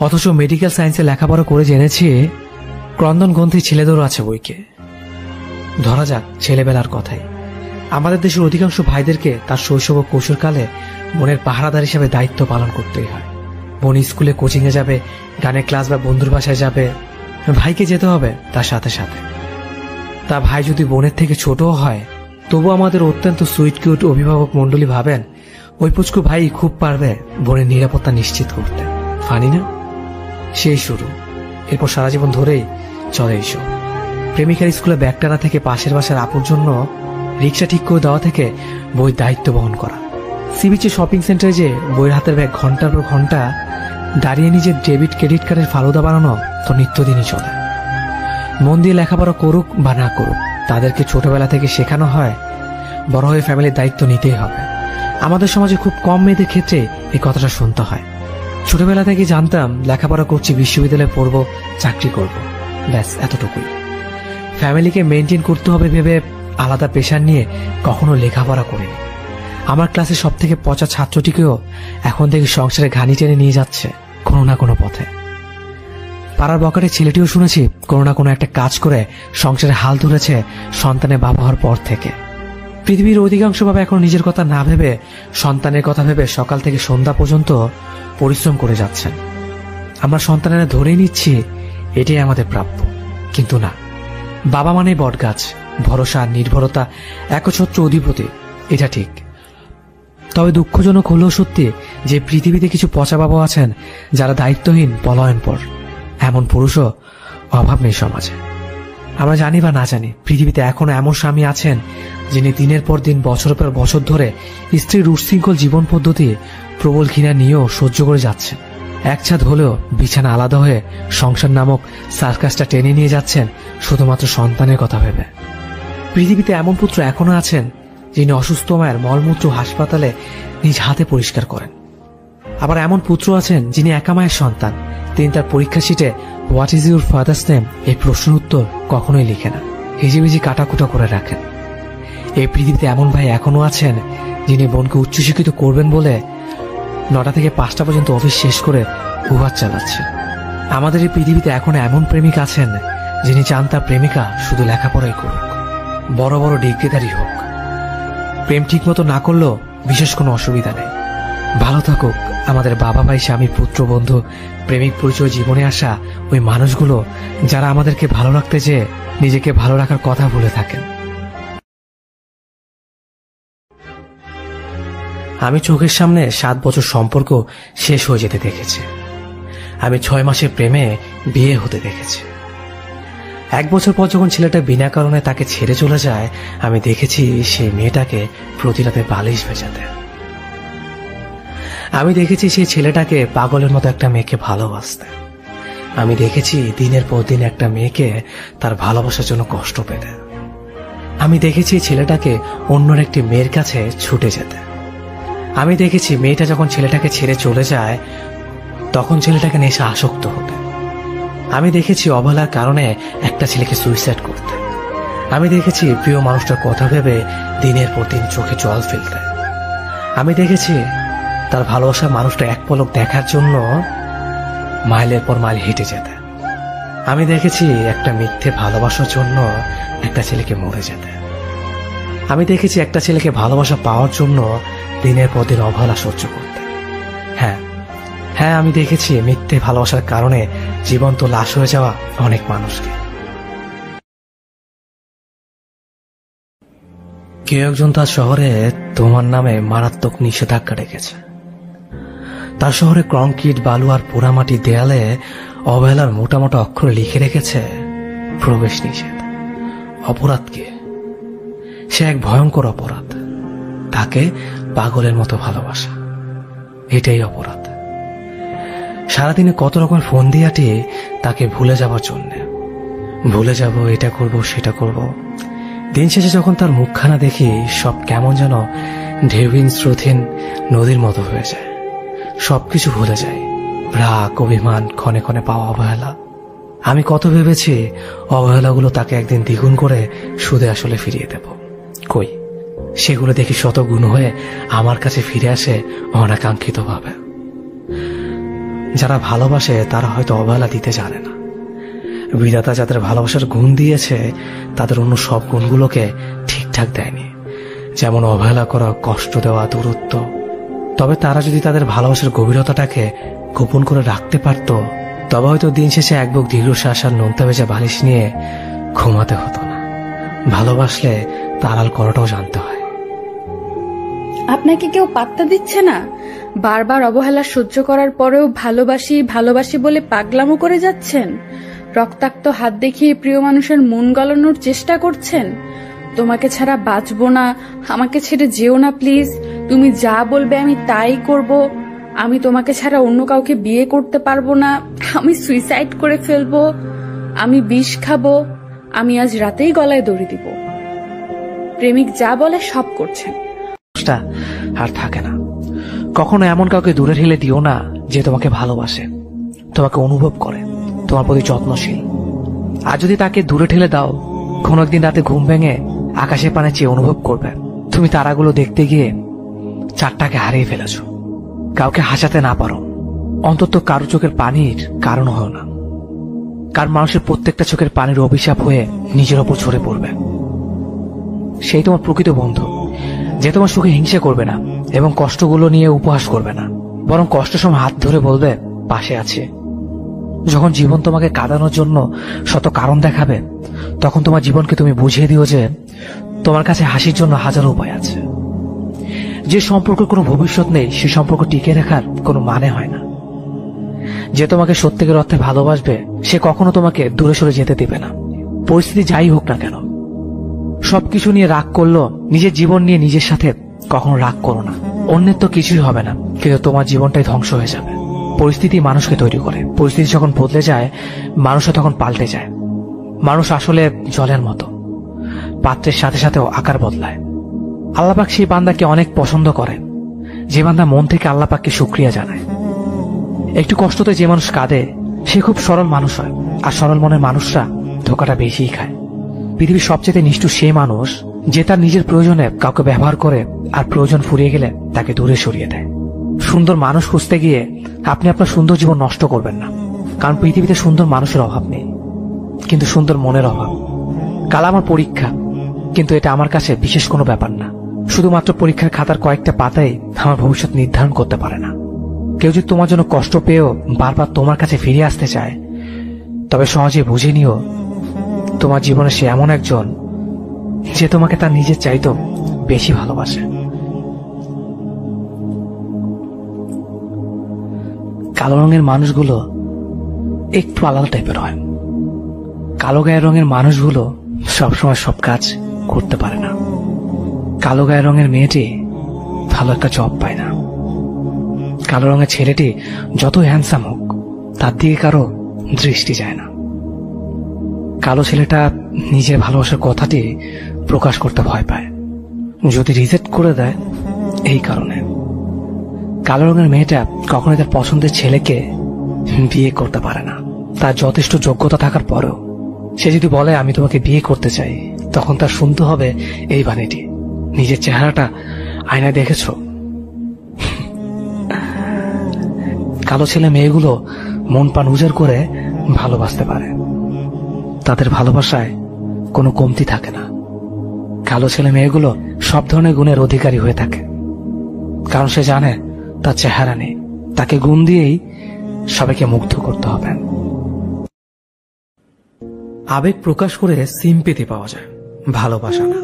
অথচ মেডিকেল সায়েন্সে লেখাপড়া করে জেনেছি ক্রন্দন গ্রন্থি ছেলেদেরও আছে বইকে। ধরা যাক ছেলেবেলার কথাই, আমাদের দেশের অধিকাংশ ভাইদেরকে তার শৈশব ও কৈশোরকালে বোনের পাহারাদার হিসেবে দায়িত্ব পালন করতেই হয়। বোন স্কুলে কোচিংয়ে যাবে, গানের ক্লাস বা বন্ধুর বাসায় যাবে, ভাইকে যেতে হবে তার সাথে সাথে। তা ভাই যদি বোনের থেকে ছোটও হয়, তবু আমাদের অত্যন্ত সুইট কিউট অভিভাবক মন্ডলী ভাবেন ওই পুচকু ভাই খুব পারবে বোনের নিরাপত্তা নিশ্চিত করতে। ফানি না? সেই শুরু। এরপর সারা জীবন ধরেই চলে এইসব। প্রেমিকার স্কুলে ব্যাগ টানা থেকে পাশের বাসার আপুর জন্য রিক্সা ঠিক করে দেওয়া থেকে বইয়ের দায়িত্ব বহন করা, সি বিচে শপিং সেন্টারে যে বইয়ের হাতের ব্যাগ ঘন্টার পর ঘন্টা দাঁড়িয়ে নিজের ডেবিট ক্রেডিট কার্ডের ফালুদা বানানো তো নিত্যদিনই চলে। মন দিয়ে লেখাপড়া করুক বা না করুক, তাদেরকে ছোটবেলা থেকে শেখানো হয় বড় হয়ে ফ্যামিলির দায়িত্ব নিতেই হবে। আমাদের সমাজে খুব কম মেয়েদের ক্ষেত্রে এই কথাটা শুনতে হয়। ছোটবেলা থেকে জানতাম লেখাপড়া করছি, বিশ্ববিদ্যালয়ে পড়বো, চাকরি করব, ব্যাস এতটুকুই। ফ্যামিলিকে মেনটেন করতে হবে ভেবে আলাদা পেশার নিয়ে কখনো লেখাপড়া করিনি। আমার ক্লাসে সব থেকে পচা ছাত্রটিকেও এখন থেকে সংসারে ঘানি টেনে নিয়ে যাচ্ছে কোনো না কোনো পথে। পাড়ার বকাটে ছেলেটিও শুনেছি কোনো না কোনো একটা কাজ করে সংসারে হাল ধরেছে সন্তানের বাবা হওয়ার পর থেকে। পৃথিবীর অধিকাংশ বাবা এখন নিজের কথা না ভেবে সন্তানের কথা ভেবে সকাল থেকে সন্ধ্যা পর্যন্ত পরিশ্রম করে যাচ্ছেন। আমরা সন্তানেরা ধরেই নিচ্ছি এটাই আমাদের প্রাপ্য, কিন্তু না। বাবা মানে বটগাছ, ভরসা, নির্ভরতা, একচ্ছত্র অধিপতি, এটা ঠিক। তবে দুঃখজনক হলেও সত্যি যে পৃথিবীতে কিছু পচা বাবা আছেন যারা দায়িত্বহীন, পলায়নপর। এমন পুরুষও অভাব নেই সমাজে। আমরা জানি বা না জানি, পৃথিবীতে এখনো এমন স্বামী আছেন যিনি দিনের পর দিন, বছর পর বছর ধরে স্ত্রীর উচ্ছৃঙ্খল জীবন পদ্ধতি প্রবল ঘৃণা নিয়েও সহ্য করে যাচ্ছেন। এক ছাদ হলেও বিছানা আলাদা হয়ে সংসার নামক সার্কাসটা টেনে নিয়ে যাচ্ছেন শুধুমাত্র সন্তানের কথা ভেবে। পৃথিবীতে এমন পুত্র এখনো আছেন যিনি অসুস্থ মায়ের মলমূত্র হাসপাতালে নিজ হাতে পরিষ্কার করেন। আবার এমন পুত্র আছেন যিনি একা মায়ের সন্তান, তিনি তার পরীক্ষা শিটে what is your father's name এই প্রশ্নের উত্তর কখনোই লিখে না, হিজিবিজি কাটাকুটা করে রাখেন। এই পৃথিবীতে এমন ভাই এখনো আছেন যিনি বোনকে উচ্চশিক্ষিত করবেন বলে 9টা থেকে 5টা পর্যন্ত অফিস শেষ করে উভার চালাচ্ছেন। আমাদের এই পৃথিবীতে এখনো এমন প্রেমিক আছেন যিনি চান তার প্রেমিকা শুধু লেখাপড়াই করুক, বড় বড় ডিগ্রিধারী হোক। প্রেম ঠিক মতো না করলেও বিশেষ কোনো অসুবিধা নেই। ভালো থাকুক আমাদের বাবা, ভাই, স্বামী, পুত্র, বন্ধু, প্রেমিক পরিচয় জীবনে আসা ওই মানুষগুলো যারা আমাদেরকে ভালো রাখতে চেয়ে নিজেকে ভালো রাখার কথা ভুলে থাকেন। আমি চোখের সামনে 7 বছর সম্পর্ক শেষ হয়ে যেতে দেখেছি। আমি 6 মাসের প্রেমে বিয়ে হতে দেখেছি। 1 বছর পর যখন ছেলেটা বিনা কারণে তাকে ছেড়ে চলে যায়, আমি দেখেছি সেই মেয়েটাকে প্রতি রাতে বালিশ ভেজাতে। আমি দেখেছি সেই ছেলেটাকে পাগলের মতো একটা মেয়েকে ভালোবাসতে। আমি দেখেছি দিনের পর দিন একটা মেয়েকে তার ভালোবাসার জন্য কষ্ট পেতে। আমি দেখেছি ছেলেটাকে অন্যর একটি মেয়ের কাছে ছুটে যেতে। আমি দেখেছি মেয়েটা যখন ছেলেটাকে ছেড়ে চলে যায় তখন ছেলেটাকে নেশা আসক্ত হতে। আমি দেখেছি অবহেলার কারণে একটা ছেলেকে সুইসাইড করতে। আমি দেখেছি প্রিয় মানুষটার কথা ভেবে দিনের পর দিন চোখে জল ফেলতে। আমি দেখেছি তার ভালোবাসার মানুষটা এক পলক দেখার জন্য মাইলের পর মাইল হেঁটে যেতে। আমি দেখেছি একটা মিথ্যে ভালোবাসার জন্য একটা ছেলেকে মরে যেতে। আমি দেখেছি একটা ছেলেকে ভালোবাসা পাওয়ার জন্য দিনের পর দিন অবহেলা সহ্য করতে। হ্যাঁ, আমি দেখেছি মিথ্যে ভালোবাসার কারণে জীবন্ত লাশ হয়ে যাওয়া অনেক মানুষকে। কেউ একজন তার শহরে তোমার নামে মারাত্মক নিষেধাজ্ঞা রেখেছে। তার শহরে কংক্রিট, বালু আর পোড়ামাটির দেয়ালে অবহেলার মোটা মোটা অক্ষরে লিখে রেখেছে প্রবেশ নিষেধ। অপরাধ কি? সে এক ভয়ঙ্কর অপরাধ, তাকে পাগলের মতো ভালোবাসা, এটাই অপরাধ। সারাদিনে কত রকম ফোন দিয়াটি তাকে ভুলে যাওয়ার জন্য, ভুলে যাব, এটা করব, সেটা করব। দিন শেষে যখন তার মুখখানা দেখি সব কেমন যেন ঢেউহীন স্রোতহীন নদীর মতো হয়ে যায়। সবকিছু ভুলে যায়, রাগ, অভিমান, ক্ষণে ক্ষণে পাওয়া অবহেলা। আমি কত ভেবেছি অবহেলাগুলো তাকে একদিন দ্বিগুণ করে সুদে আসলে ফিরিয়ে দেব। কই, সেগুলো দেখি শত গুণ হয়ে আমার কাছে ফিরে আসে অনাকাঙ্ক্ষিত ভাবে। যারা ভালোবাসে তারা হয়তো অবহেলা দিতে জানে না। বিধাতা যাদের ভালোবাসার গুণ দিয়েছে তাদের অন্য সব গুণগুলোকে ঠিকঠাক দেয়নি, যেমন অবহেলা করা, কষ্ট দেওয়া, দূরত্ব। তবে তারা যদি তাদের ভালোবাসার গভীরতাটাকে গোপন করে রাখতে পারত তবে হয়তো দিন শেষে এক বুক দীর্ঘশ্বাস আর নোনতা ভেজা বালিশ নিয়ে ঘুমাতে হতো না। ভালোবাসলে তার আড়াল করাটাও জানতে হয়। আপনাকে কেউ পাত্তা দিচ্ছে না? বারবার অবহেলা সহ্য করার পরেও ভালোবাসি ভালোবাসি বলে পাগলামো করে যাচ্ছেন। রক্তাক্ত হাত দেখিয়ে প্রিয় মানুষের মন গলানোর চেষ্টা করছেন। তোমাকে ছাড়া বাঁচবো না, আমাকে ছেড়ে যেও না প্লিজ, তুমি যা বলবে আমি তাই করব, আমি তোমাকে ছাড়া অন্য কাউকে বিয়ে করতে পারবো না, আমি সুইসাইড করে ফেলবো। আমি বিষ খাবো, আমি আজ রাতেই গলায় দড়ি দিব। প্রেমিক যা বলে সব করছেন। আর থাকে না। কখনো এমন কাউকে দূরে ঠেলে দিও না যে তোমাকে ভালোবাসে, তোমাকে অনুভব করে, তোমার প্রতি যত্নশীল। আর যদি তাকে দূরে ঠেলে দাও, কোনো একদিন রাতে ঘুম ভেঙে আকাশের পানে চেয়ে অনুভব করবে তুমি তারাগুলো দেখতে গিয়ে চারটাকে হারিয়ে ফেলেছ। কাউকে হাসাতে না পারো, অন্তত কারো চোখের পানির কারণ হয় না। কারণ মানুষের প্রত্যেকটা চোখের পানির অভিশাপ হয়ে নিজের ওপর ঝরে পড়বে। সেই তোমার প্রকৃত বন্ধু, যে তোমার সুখে হিংসা করবে না এবং কষ্টগুলো নিয়ে উপহাস করবে না, বরং কষ্টের সময় হাত ধরে বলবে পাশে আছে। যখন জীবন তোমাকে কাঁদানোর জন্য শত কারণ দেখাবে, তখন তোমার জীবনকে তুমি বুঝিয়ে দিও যে তোমার কাছে হাসির জন্য হাজারো উপায় আছে। যে সম্পর্কের কোনো ভবিষ্যৎ নেই, সে সম্পর্ক টিকে রাখার কোনো মানে হয় না। যে তোমাকে সত্যিকার অর্থে ভালোবাসবে, সে কখনো তোমাকে দূরে সরে যেতে দেবে না, পরিস্থিতি যাই হোক না কেন। সবকিছু নিয়ে রাগ করলো, নিজের জীবন নিয়ে নিজের সাথে কখনো রাগ করো না। অন্যের তো কিছুই হবে না, কিন্তু তোমার জীবনটাই ধ্বংস হয়ে যাবে। পরিস্থিতি মানুষকে তৈরি করে, পরিস্থিতি যখন বদলে যায়, মানুষও তখন পাল্টে যায়। মানুষ আসলে জলের মতো, পাত্রের সাথে সাথেও আকার বদলায়। আল্লাপাক সেই বান্দাকে অনেক পছন্দ করে যে বান্দা মন থেকে আল্লাপাককে শুকরিয়া জানায়। একটু কষ্টতে যে মানুষ কাঁদে, সে খুব সরল মানুষ হয়, আর সরল মনের মানুষরা ধোকাটা বেশিই খায়। পৃথিবীর সবচেয়ে নিষ্ঠুর সে মানুষ যে তার নিজের প্রয়োজনে কাউকে ব্যবহার করে আর প্রয়োজন ফুরিয়ে গেলে তাকে দূরে সরিয়ে দেয়। সুন্দর মানুষ খুঁজতে গিয়ে আপনি আপনার সুন্দর জীবন নষ্ট করবেন না, কারণ পৃথিবীতে সুন্দর মানুষের অভাব নেই, কিন্তু সুন্দর মনের অভাব। কাল আমার পরীক্ষা, কিন্তু এটা আমার কাছে বিশেষ কোনো ব্যাপার না। শুধুমাত্র পরীক্ষার খাতার কয়েকটা পাতাই আমার ভবিষ্যৎ নির্ধারণ করতে পারে না। কেউ যদি তোমার জন্য কষ্ট পেয়েও বারবার তোমার কাছে ফিরে আসতে চায়, তবে সহজে বুঝে নিও তোমার জীবনে সে এমন একজন যে তোমাকে তার নিজের চাইতেও বেশি ভালোবাসে। কালো রঙের মানুষগুলো একটু আলাদা টাইপের হয়। কালো গায়ের রঙের মানুষগুলো সবসময় সব কাজ করতে পারে না। কালো গায়ের রঙের মেয়েটি ভালো একটা জব পায় না। কালো রঙের ছেলেটি যতই হ্যান্ডসাম হোক, তার দিকে কারো দৃষ্টি যায় না। কালো ছেলেটা নিজের ভালোবাসার কথাটি প্রকাশ করতে ভয় পায়, যদি রিজেক্ট করে দেয় এই কারণে। কালো রঙের মেয়েটা কখনোই তার পছন্দের ছেলেকে বিয়ে করতে পারে না। তার যথেষ্ট যোগ্যতা থাকার পরেও সে যদি বলে আমি তোমাকে বিয়ে করতে চাই, তখন তার শুনতে হবে এই বাণীটি, নিজের চেহারাটা আয়নায় দেখেছ? কালো ছেলে মেয়েগুলো মন প্রাণ উজাড় করে ভালোবাসতে পারে, তাদের ভালোবাসায় কোনো কমতি থাকে না। কালো ছেলে মেয়েগুলো সব ধরনের গুণের অধিকারী হয়ে থাকে, কারণ সে জানে তার চেহারা নেই, তাকে গুণ দিয়েই সবাইকে মুগ্ধ করতে হবে। আবেগ প্রকাশ করে সিম্পেথি পাওয়া যায়, ভালোবাসা না।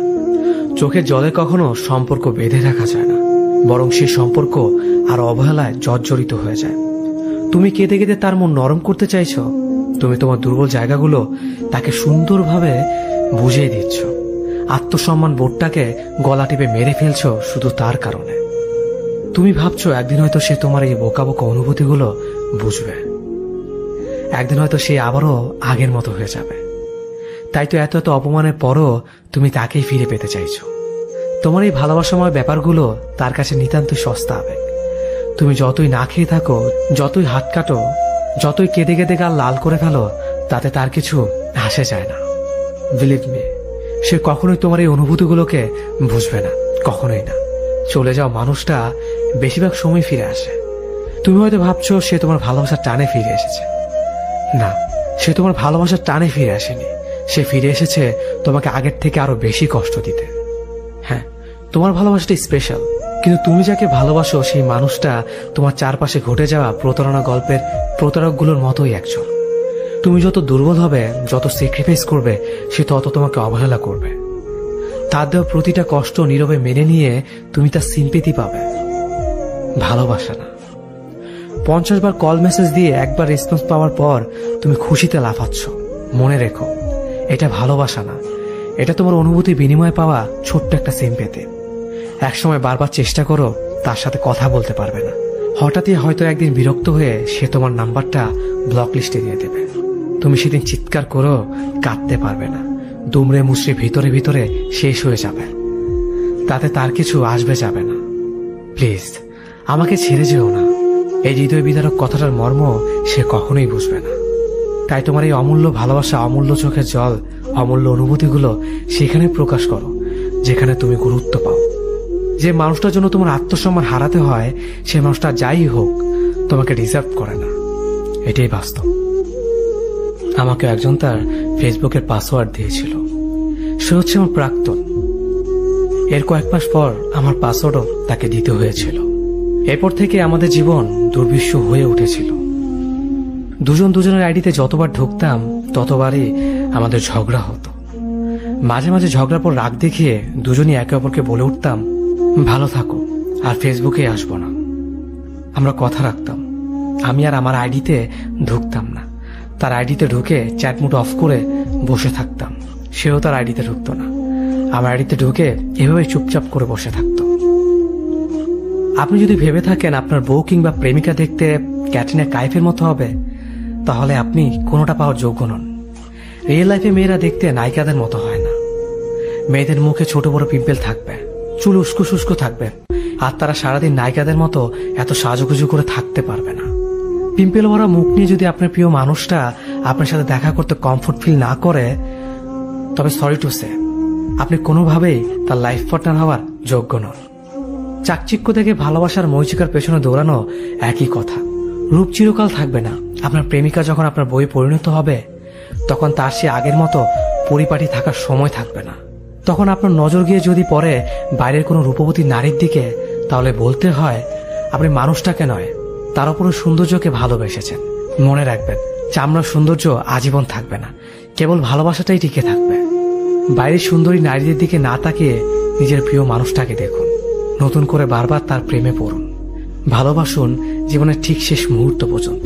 চোখের জলে কখনো সম্পর্ক বেঁধে রাখা যায় না, বরং সেই সম্পর্ক আর অবহেলায় জর্জরিত হয়ে যায়। তুমি কেঁদে কেঁদে তার মন নরম করতে চাইছো, তুমি তোমার দুর্বল জায়গাগুলো তাকে সুন্দরভাবে বুঝিয়ে দিচ্ছ। আত্মসম্মান বোধটাকে গলা টিপে মেরে ফেলছো শুধু তার কারণে। তুমি ভাবছো একদিন হয়তো সে তোমার এই বোকা বোকা অনুভূতিগুলো বুঝবে, একদিন হয়তো সে আবারও আগের মতো হয়ে যাবে। তাই তো এত এত অপমানের পরও তুমি তাকেই ফিরে পেতে চাইছো। তোমার এই ভালোবাসাময় ব্যাপারগুলো তার কাছে নিতান্তই সস্তা আবেগ। তুমি যতই না খেয়ে থাকো, যতই হাত কাটো, যতই কেঁদে কেঁদে গাল লাল করে ফেলো, তাতে তার কিছু আসে যায় না। বিলিভ মি, সে কখনোই তোমার এই অনুভূতিগুলোকে বুঝবে না, কখনোই না। চলে যাও মানুষটা বেশিরভাগ সময় ফিরে আসে। তুমি হয়তো ভাবছো সে তোমার ভালোবাসার টানে ফিরে এসেছে। না, সে তোমার ভালোবাসার টানে ফিরে আসেনি। সে ফিরে এসেছে তোমাকে আগের থেকে আরো বেশি কষ্ট দিতে। হ্যাঁ, তোমার ভালোবাসাটা স্পেশাল, কিন্তু তুমি যাকে ভালোবাসো সেই মানুষটা তোমার চারপাশে ঘটে যাওয়া প্রতারণা গল্পের প্রতারকগুলোর মতোই একজন। তুমি যত দুর্বল হবে, যত স্যাক্রিফাইস করবে, সে তত তোমাকে অবহেলা করবে। তার দেওয়া প্রতিটা কষ্ট নীরবে মেনে নিয়ে তুমি তার সিম্পেথি পাবে, ভালোবাসা না। 50 বার কল মেসেজ দিয়ে একবার রেসপন্স পাওয়ার পর তুমি খুশিতে লাফাচ্ছ। মনে রেখো, এটা ভালোবাসা না, এটা তোমার অনুভূতি বিনিময়ে পাওয়া ছোট্ট একটা সিম্পেথি। একসময় বারবার চেষ্টা করো, তার সাথে কথা বলতে পারবে না। হঠাৎই হয়তো একদিন বিরক্ত হয়ে সে তোমার নাম্বারটা ব্লক লিস্টে দিয়ে দেবে। তুমি সেদিন চিৎকার করেও কাঁদতে পারবে না, দুমড়ে মুচড়ে ভিতরে ভিতরে শেষ হয়ে যাবে, তাতে তার কিছু আসবে যাবে না। প্লিজ আমাকে ছেড়ে যেও না। এই হৃদয় বিদারক কথাটার মর্ম সে কখনোই বুঝবে না। তাই তোমার এই অমূল্য ভালোবাসা, অমূল্য চোখের জল, অমূল্য অনুভূতিগুলো সেখানে প্রকাশ করো যেখানে তুমি গুরুত্ব পাও। যে মানুষটার জন্য তোমার আত্মসম্মান হারাতে হয়, সে মানুষটা যাই হোক তোমাকে ডিজার্ভ করে না, এটাই বাস্তব। আমাকে একজন তার ফেসবুকের পাসওয়ার্ড দিয়েছিল। সে হচ্ছে আমার প্রাক্তন। এর কয়েক মাস পর আমার পাসওয়ার্ডও তাকে দিতে হয়েছিল। এরপর থেকে আমাদের জীবন দুর্বিষ্য হয়ে উঠেছিল। দুজন দুজনের আইডিতে যতবার ঢুকতাম ততবারই আমাদের ঝগড়া হতো। মাঝে মাঝে ঝগড়ার পর রাগ দেখিয়ে দুজনই একে অপরকে বলে উঠতাম, ভালো থাকো, আর ফেসবুকে আসবো না। আমরা কথা রাখতাম। আমি আর আমার আইডিতে ঢুকতাম না। তার আইডিতে ঢুকে চ্যাট মোড অফ করে বসে থাকতাম। সেও তার আইডিতে ঢুকতো না। আমার আইডিতে ঢুকে এভাবে চুপচাপ করে বসে থাকতো। আপনি যদি ভেবে থাকেন আপনার বউ কিংবা প্রেমিকা দেখতে ক্যাটরিনা কাইফের মতো হবে, তাহলে আপনি কোনোটা পাওয়ার যোগ্য নন। রিয়েল লাইফে মেয়েরা দেখতে নায়িকাদের মতো হয় না। মেয়েদের মুখে ছোট বড় পিম্পল থাকবে, চুল উস্কো শুষ্কো থাকবে, আর তারা সারাদিন নায়িকাদের মতো এত সাজুগুজু করে থাকতে পারবে না। পিম্পল ভরা মুখ নিয়ে যদি আপনার প্রিয় মানুষটা আপনার সাথে দেখা করতে কমফোর্ট ফিল না করে, তবে সরি টু সে, আপনি কোনোভাবেই তার লাইফ পার্টনার হওয়ার যোগ্য নন। চাকচিক্য থেকে ভালোবাসার মরিচিকার পেছনে দৌড়ানো একই কথা। রূপ চিরকাল থাকবে না। আপনার প্রেমিকা যখন আপনার বইয়ে পরিণত হবে, তখন তার সে আগের মতো পরিপাটি থাকার সময় থাকবে না। তখন আপনার নজর গিয়ে যদি পড়ে বাইরের কোনো রূপবতী নারীর দিকে, তাহলে বলতে হয় আপনি মানুষটাকে নয়, তার উপর সৌন্দর্যকে ভালোবেসেছেন। মনে রাখবেন, চামড়ার সৌন্দর্য আজীবন থাকবে না, কেবল ভালোবাসাটাই টিকে থাকবে। বাইরের সুন্দরী নারীদের দিকে না তাকিয়ে নিজের প্রিয় মানুষটাকে দেখুন। নতুন করে বারবার তার প্রেমে পড়ুন। ভালোবাসুন জীবনের ঠিক শেষ মুহূর্ত পর্যন্ত।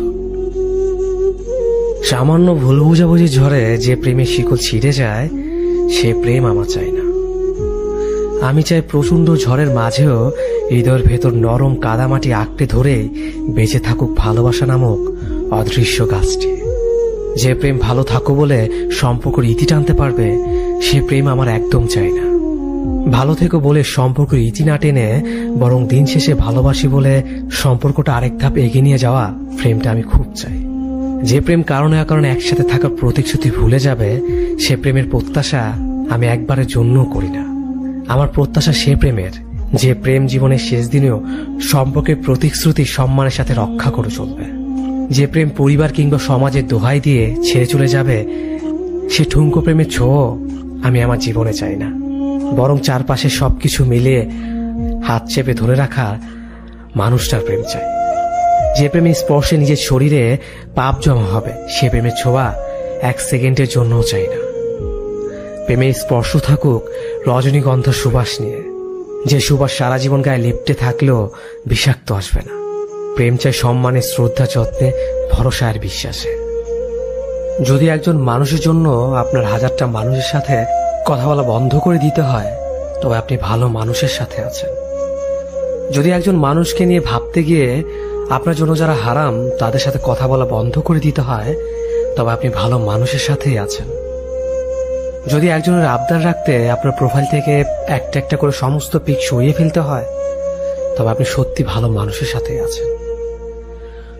সামান্য ভুল বুঝাবুঝি ঝড়ে যে প্রেমের শিকল ছিঁড়ে যায়, সে প্রেম আমার চাই না। আমি চাই প্রচন্ড ঝড়ের মাঝেও হৃদয়ের ভেতর নরম কাদামাটি আঁকড়ে ধরে বেঁচে থাকুক ভালোবাসা নামক অদৃশ্য গাছটি। যে প্রেম ভালো থাকো বলে সম্পর্কের ইতি টানতে পারবে, সে প্রেম আমার একদম চাই না। ভালো থেকো বলে সম্পর্কের ইতি না টেনে বরং দিন শেষে ভালোবাসি বলে সম্পর্কটা আরেক ধাপ এগিয়ে নিয়ে যাওয়া প্রেমটা আমি খুব চাই। যে প্রেম কারণে অকারণে একসাথে থাকার প্রতিশ্রুতি ভুলে যাবে, সে প্রেমের প্রত্যাশা আমি একবারের জন্যও করি না। আমার প্রত্যাশা সে প্রেমের, যে প্রেম জীবনের শেষ দিনেও সম্পর্কের প্রতিশ্রুতি সম্মানের সাথে রক্ষা করে চলবে। যে প্রেম পরিবার কিংবা সমাজের দোহাই দিয়ে ছেড়ে চলে যাবে, সে ঠুনকো প্রেমের ছোঁয়া আমি আমার জীবনে চাই না। বরং চারপাশে সবকিছু মিলিয়ে হাত চেপে ধরে রাখা মানুষটার প্রেম চাই। যে প্রেমের স্পর্শে নিজের শরীরে পাপ জমা হবে, সে প্রেমের ছোঁয়া এক সেকেন্ডের জন্যও চাই না। প্রেমের স্পর্শ থাকুক রজনীগন্ধা সুবাস নিয়ে, যে সুবাস সারা জীবন গায়ে লিপটে থাকলেও বিষাক্ত আসবে না। প্রেম চাই সম্মানে, শ্রদ্ধা, যত্নে, ভরসা আর বিশ্বাসে। যদি একজন মানুষের জন্য আপনার হাজারটা মানুষের সাথে কথা বলা বন্ধ করে দিতে হয়, তবে আপনি ভালো মানুষের সাথে আছেন। যদি একজন মানুষকে নিয়ে ভাবতে গিয়ে আপনার জন্য যারা হারাম তাদের সাথে কথা বলা বন্ধ করে দিতে হয়, তবে আপনি ভালো মানুষের সাথেই আছেন। যদি একজনের আবদার রাখতে আপনার প্রোফাইল থেকে একটা একটা করে সমস্ত পিক সরিয়ে ফেলতে হয়, তবে আপনি সত্যি ভালো মানুষের সাথেই আছেন।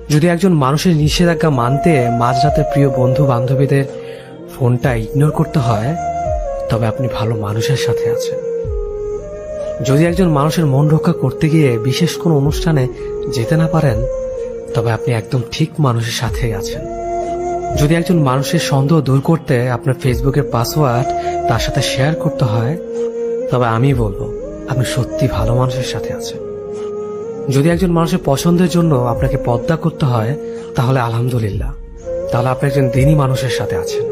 যদি একজন মানুষের নিষেধাজ্ঞা মানতে মাঝরাতে প্রিয় বন্ধু বান্ধবীদের ফোনটা ইগনোর করতে হয়, তবে আপনি ভালো মানুষের সাথে আছেন। যদি একজন মানুষের মন রক্ষা করতে গিয়ে বিশেষ কোনো অনুষ্ঠানে যেতে না পারেন, তবে আপনি একদম ঠিক মানুষের সাথেই আছেন। যদি একজন মানুষের সন্দেহ দূর করতে আপনার ফেসবুকের পাসওয়ার্ড তার সাথে শেয়ার করতে হয়, তবে আমি বলবো আপনি সত্যি ভালো মানুষের সাথে আছেন। যদি একজন মানুষের পছন্দের জন্য আপনাকে পর্দা করতে হয়, তাহলে আলহামদুলিল্লাহ, তাহলে আপনি একজন দিনী মানুষের সাথে আছেন,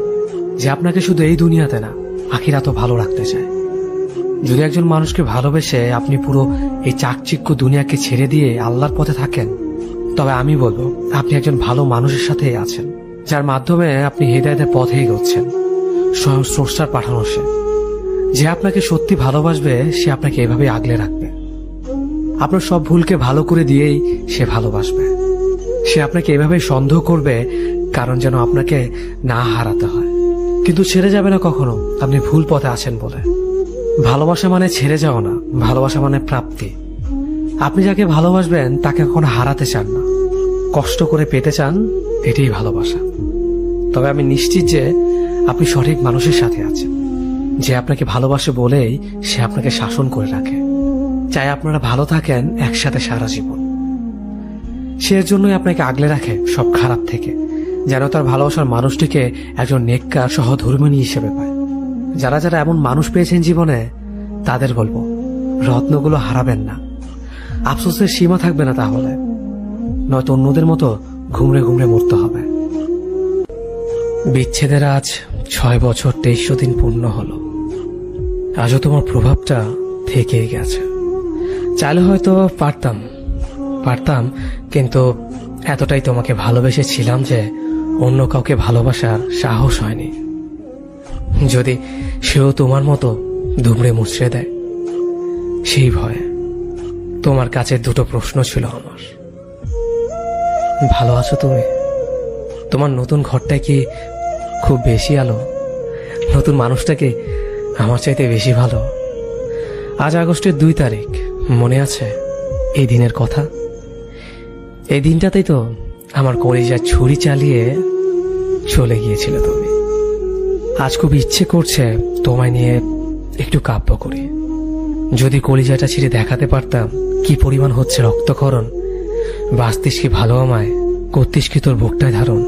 যে আপনাকে শুধু এই দুনিয়াতে না আখিরাতেও ভালো রাখতে চায়। যদি একজন মানুষকে ভালোবেসে আপনি পুরো এই চাকচিক্য দুনিয়াকে ছেড়ে দিয়ে আল্লাহর পথে থাকেন, তবে আমি বলবো আপনি একজন ভালো মানুষের সাথেই আছেন, যার মাধ্যমে আপনি হেদায়েতের পথে এগোচ্ছেন। স্বয়ং স্রষ্টার পাঠানো সে, যে আপনাকে সত্যি ভালোবাসবে, সে আপনাকে এভাবে আগলে রাখবে। আপনার সব ভুলকে ভালো করে দিয়েই সে ভালোবাসবে। সে আপনাকে এভাবে সন্দেহ করবে কারণ যেন আপনাকে না হারাতে হয়। কিন্তু ছেড়ে যাবে না কখনো, আপনি ভুল পথে আছেন বলে। ভালোবাসা মানে ছেড়ে যাও না, ভালোবাসা মানে প্রাপ্তি। আপনি যাকে ভালোবাসবেন তাকে কখনো হারাতে চান না, কষ্ট করে পেতে চান, এটাই ভালোবাসা। তবে আমি নিশ্চিত যে আপনি সঠিক মানুষের সাথে আছেন, যে আপনাকে ভালোবাসে বলেই সে আপনাকে শাসন করে রাখে, চাই আপনারা ভালো থাকেন একসাথে সারা জীবন। সে এর জন্যই আপনাকে আগলে রাখে সব খারাপ থেকে, যেন তার ভালোবাসার মানুষটিকে একজন নেককার সহধর্মিণী হিসেবে পায়। যারা যারা এমন মানুষ পেয়েছেন জীবনে, তাদের বলবো রত্নগুলো হারাবেন না, আফসোসের সীমা থাকবে না, তাহলে নয়তো অন্যদের মতো ঘুমড়ে ঘুমড়ে মরতে হবে। বিচ্ছেদের আজ 6 বছর 2300 দিন পূর্ণ হলো। আজও তোমার প্রভাবটা থেকেই গেছে। চাইলে হয়তো পারতাম, কিন্তু এতটাই তোমাকে ভালোবেসেছিলাম যে অন্য কাউকে ভালোবাসার সাহস হয়নি। যদি সেও তোমার মতো দুমড়ে মুচড়ে দেয়, সেই ভয়ে। তোমার কাছে 2টো প্রশ্ন ছিল আমার। ভালো আছো তুমি? তোমার নতুন ঘরটায় কি খুব বেশি আলো? নতুন মানুষটা কি আমার চাইতে বেশি ভালো? আজ আগস্টের 2 তারিখ, মনে আছে এই দিনের কথা? এই দিনটাতেই তো আমার কলিজায় ছুরি চালিয়ে চলে গিয়েছিল তুমি। আজ খুব ইচ্ছে করছে তোমায় নিয়ে একটু কাব্য করি। যদি কলিজাটা ছিঁড়ে দেখাতে পারতাম কি পরিমাণ হচ্ছে রক্তক্ষরণ, বাঁচতিস কি ভালো আমায়, করতিস কি তোর বুকটায় ধারণ।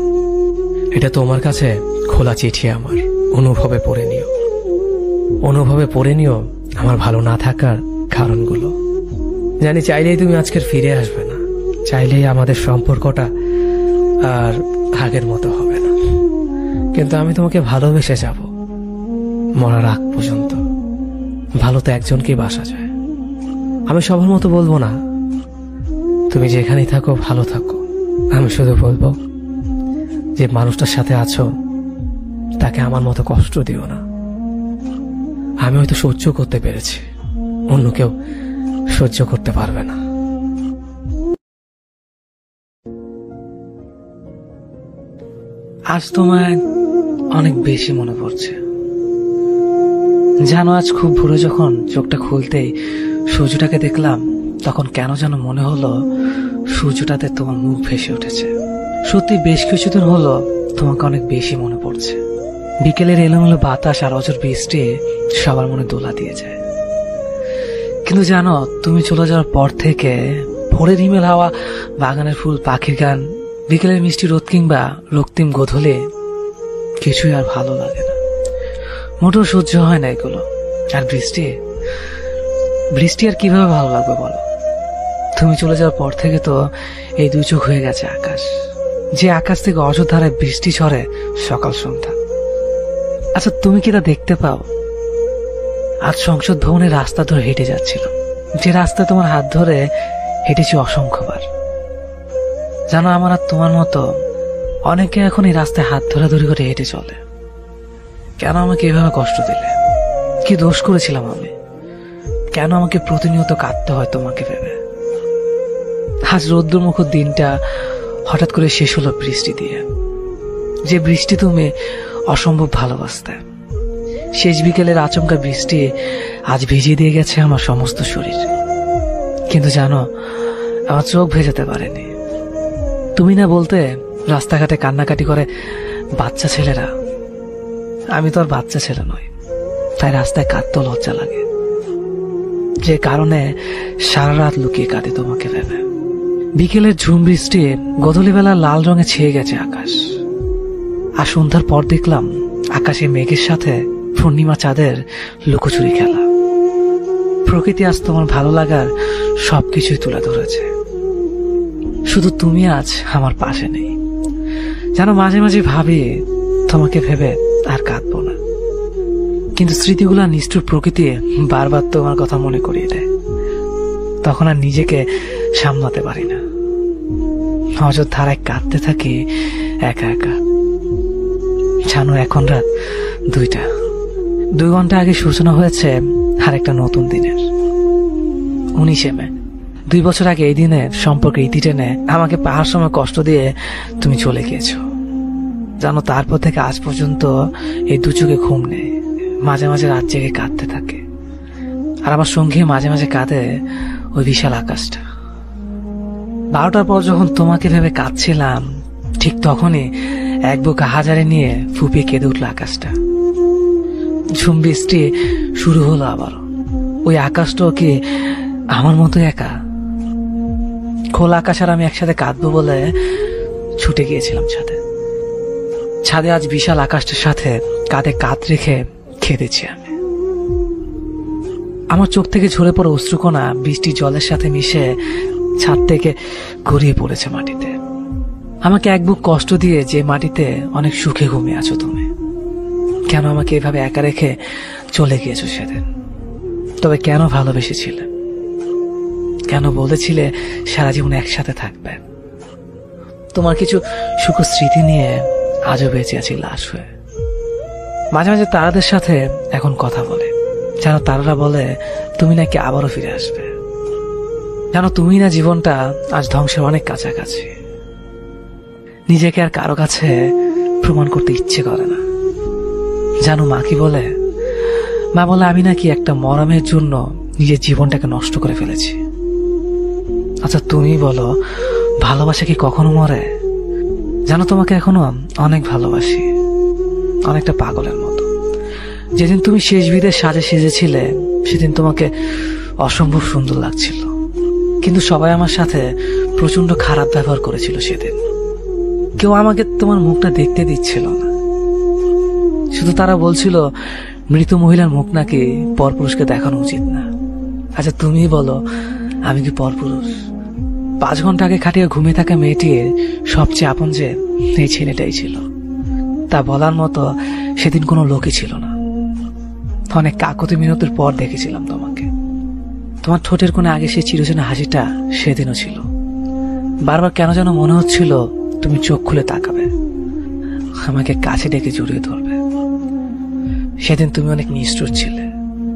এটা তোমার কাছে খোলা চিঠি আমার, অনুভবে পড়ে নিও আমার ভালো না থাকার কারণগুলো। জানি চাইলেই তুমি আজকের ফিরে আসবে না, চাইলেই আমাদের সম্পর্কটা আর আগের মতো হবে না, কিন্তু আমি তোমাকে ভালোবেসে যাব মরার আগ পর্যন্ত। ভালো তো একজনকেই বাসা যায়। আমি সবার মতো বলবো না তুমি যেখানেই থাকো ভালো থাকো, আমি শুধু বলবো যে মানুষটার সাথে আছো তাকে আমার মতো কষ্ট দিও না। আমি হয়তো সহ্য করতে পেরেছি, অন্য কেউ সহ্য করতে পারবে না। আজ তোমায় অনেক বেশি মনে পড়ছে। জানো, আজ খুব ভোরে যখন চোখটা খুলতেই সূর্যটাকে দেখলাম, তখন কেন যেন মনে হলো সূর্যটাতে তোমার মুখ ভেসে উঠেছে। সত্যি বেশ কিছুদিন হলো তোমাকে অনেক বেশি মনে পড়ছে। বিকেলের এলোমেলো বাতাস আর অঝোর বৃষ্টি সবার মনে দোলা দিয়ে যায়। কিন্তু জানো, তুমি চলে যাওয়ার পর থেকে ভোরের হিমেল হাওয়া, বাগানের ফুল, পাখির গান, বিকেলের মিষ্টি রোদ কিংবা রক্তিম গোধূলি কিছুই আর ভালো লাগে না, মোটেও সহ্য হয় না এগুলো। আর বৃষ্টি আর কিভাবে ভালো লাগবে বলো? তুমি চলে যাওয়ার পর থেকে তো এই 2 চোখ হয়ে গেছে আকাশ, যে আকাশ থেকে অযোধ্যায় বৃষ্টি ঝরে সকাল সন্ধ্যা। আচ্ছা, তুমি কি তা দেখতে পাও? আজ সংসদ ভবনের রাস্তা ধরে হেঁটে যাচ্ছিল, যে রাস্তা তোমার হাত ধরে হেঁটেছি অসংখ্যবার। জানো, আমার আর তোমার মতো অনেকে এখন এই রাস্তায় হাত ধরাধরি করে হেঁটে চলে। কেন আমাকে এভাবে কষ্ট দিলে? কি দোষ করেছিলাম আমি? কেন আমাকে প্রতিনিয়ত কাঁদতে হয় তোমাকে ভেবে? আজ রৌদ্রমুখর দিনটা হঠাৎ করে শেষ হলো বৃষ্টি দিয়ে, যে বৃষ্টি তুমি অসম্ভব ভালোবাসতে। শেষ বিকেলের আচমকা বৃষ্টি আজ ভিজিয়ে দিয়ে গেছে আমার সমস্ত শরীর। কিন্তু জানো, আমার চোখ ভেজাতে পারেনি। তুমি না বলতে রাস্তাঘাটে কান্নাকাটি করে বাচ্চা ছেলেরা। আমি তো আর বাচ্চা ছেলে নই, তাই রাস্তায় কাঁদতেও লজ্জা লাগে, যে কারণে সারা রাত লুকিয়ে কাঁদি তোমাকে ভেবে। বিকেলের ঝুম বৃষ্টি গধূলিবেলা লাল রঙে ছেয়ে গেছে আকাশ। আর সন্ধ্যার পর দেখলাম আকাশে মেঘের সাথে পূর্ণিমা চাঁদের লুকোচুরি খেলা। প্রকৃতি আজ তোমার ভালো লাগার সবকিছুই তুলে ধরেছে, শুধু তুমি আজ আমার পাশে নেই। জানো, মাঝে মাঝে ভাবি তোমাকে ভেবে আর কাঁদবো না, কিন্তু স্মৃতিগুলা নিষ্ঠুর প্রকৃতি বারবার তোমার কথা মনে করিয়ে দেয়। তখন আর নিজেকে সামলাতে পারি না, অযোধ্যায় কাঁদতে থাকি একা একা। জানো, এখন রাত 2টা। 2 ঘন্টা আগে সূচনা হয়েছে আর একটা নতুন দিনের, 19শে মে। 2 বছর আগে এই দিনে সম্পর্কে ইতি টেনে আমাকে পাহাড় সময় কষ্ট দিয়ে তুমি চলে গিয়েছো। জানো, তারপর থেকে আজ পর্যন্ত এই দু চোখে ঘুম নেই। মাঝে মাঝে রাত জেগে কাঁদতে থাকে, আর আমার সঙ্গে মাঝে মাঝে কাঁদে ওই বিশাল আকাশটা। 12টার পর যখন তোমাকে ভেবে কাঁদছিলাম, ঠিক তখনই এক বুক হাজারে নিয়ে ফুপিয়ে কেঁদে উঠল আকাশটা। ঝুম বৃষ্টি শুরু হলো আবার। ওই আকাশটাও কি আমার মতো একা? খোলা আকাশ আর আমি একসাথে কাঁদবো বলে ছুটে গিয়েছিলাম ছাদে। ছাদে আজ বিশাল আকাশটার সাথে কাঁধে কাঁধ রেখে কেঁদেছি আমি। আমার চোখ থেকে ঝরে পড়ে অশ্রুকণা বৃষ্টির জলের সাথে মিশে ছাদ থেকে গড়িয়ে পড়েছে মাটিতে। আমাকে এক বুক কষ্ট দিয়ে যে মাটিতে অনেক সুখে ঘুমিয়ে আছো তুমি, কেন আমাকে এভাবে একা রেখে চলে গিয়েছো সেদিন? তবে কেন ভালোবেসেছিলে? কেন বলেছিলে সারা জীবন একসাথে থাকবে? তোমার কিছু সুখ স্মৃতি নিয়ে আজও বেঁচে আছি লাশ হয়ে। মাঝে মাঝে তারাদের সাথে এখন কথা বলে, যেন তারারা বলে তুমি নাকি আবারও ফিরে আসবে। জানো, তুমি না জীবনটা আজ ধ্বংসের অনেক কাছাকাছি। নিজেকে আর কারো কাছে প্রমাণ করতে ইচ্ছে করে না। জানো মা কি বলে? মা বলে আমি নাকি একটা মরমের জন্য নিজের জীবনটাকে নষ্ট করে ফেলেছি। আচ্ছা তুমি বলো, ভালোবাসা কি কখনো মরে? জানো, তোমাকে এখনো অনেক ভালোবাসি, অনেকটা পাগলের মতো। যেদিন তুমি শেষ বিদের সাজে সেজেছিলে সেদিন তোমাকে অসম্ভব সুন্দর লাগছিল, কিন্তু সবাই আমার সাথে প্রচন্ড খারাপ ব্যবহার করেছিল সেদিন। কেউ আমাকে তোমার মুখটা দেখতে দিচ্ছিল না, শুধু তারা বলছিল মৃত মহিলার মুখ নাকি পরপুরুষকে দেখানো উচিত না। আচ্ছা তুমি বলো, আমি কি পরপুরুষ? 5 ঘন্টা আগে খাটিয়ে ঘুমিয়ে থাকা মেয়েটির সবচেয়ে আপন যে এই ছেলেটাই ছিল, তা বলার মতো সেদিন কোনো লোকই ছিল না। অনেক কাকতি মিনতির পর দেখেছিলাম তোমাকে। তোমার ঠোঁটের কোণে আগে সেই চিরচেনা হাসিটা সেদিনও ছিল। বারবার কেন যেন মনে হচ্ছিল তুমি চোখ খুলে তাকাবে, আমাকে কাছে ডেকে জড়িয়ে ধরবে। সেদিন তুমি অনেক নিষ্ঠুর ছিলে।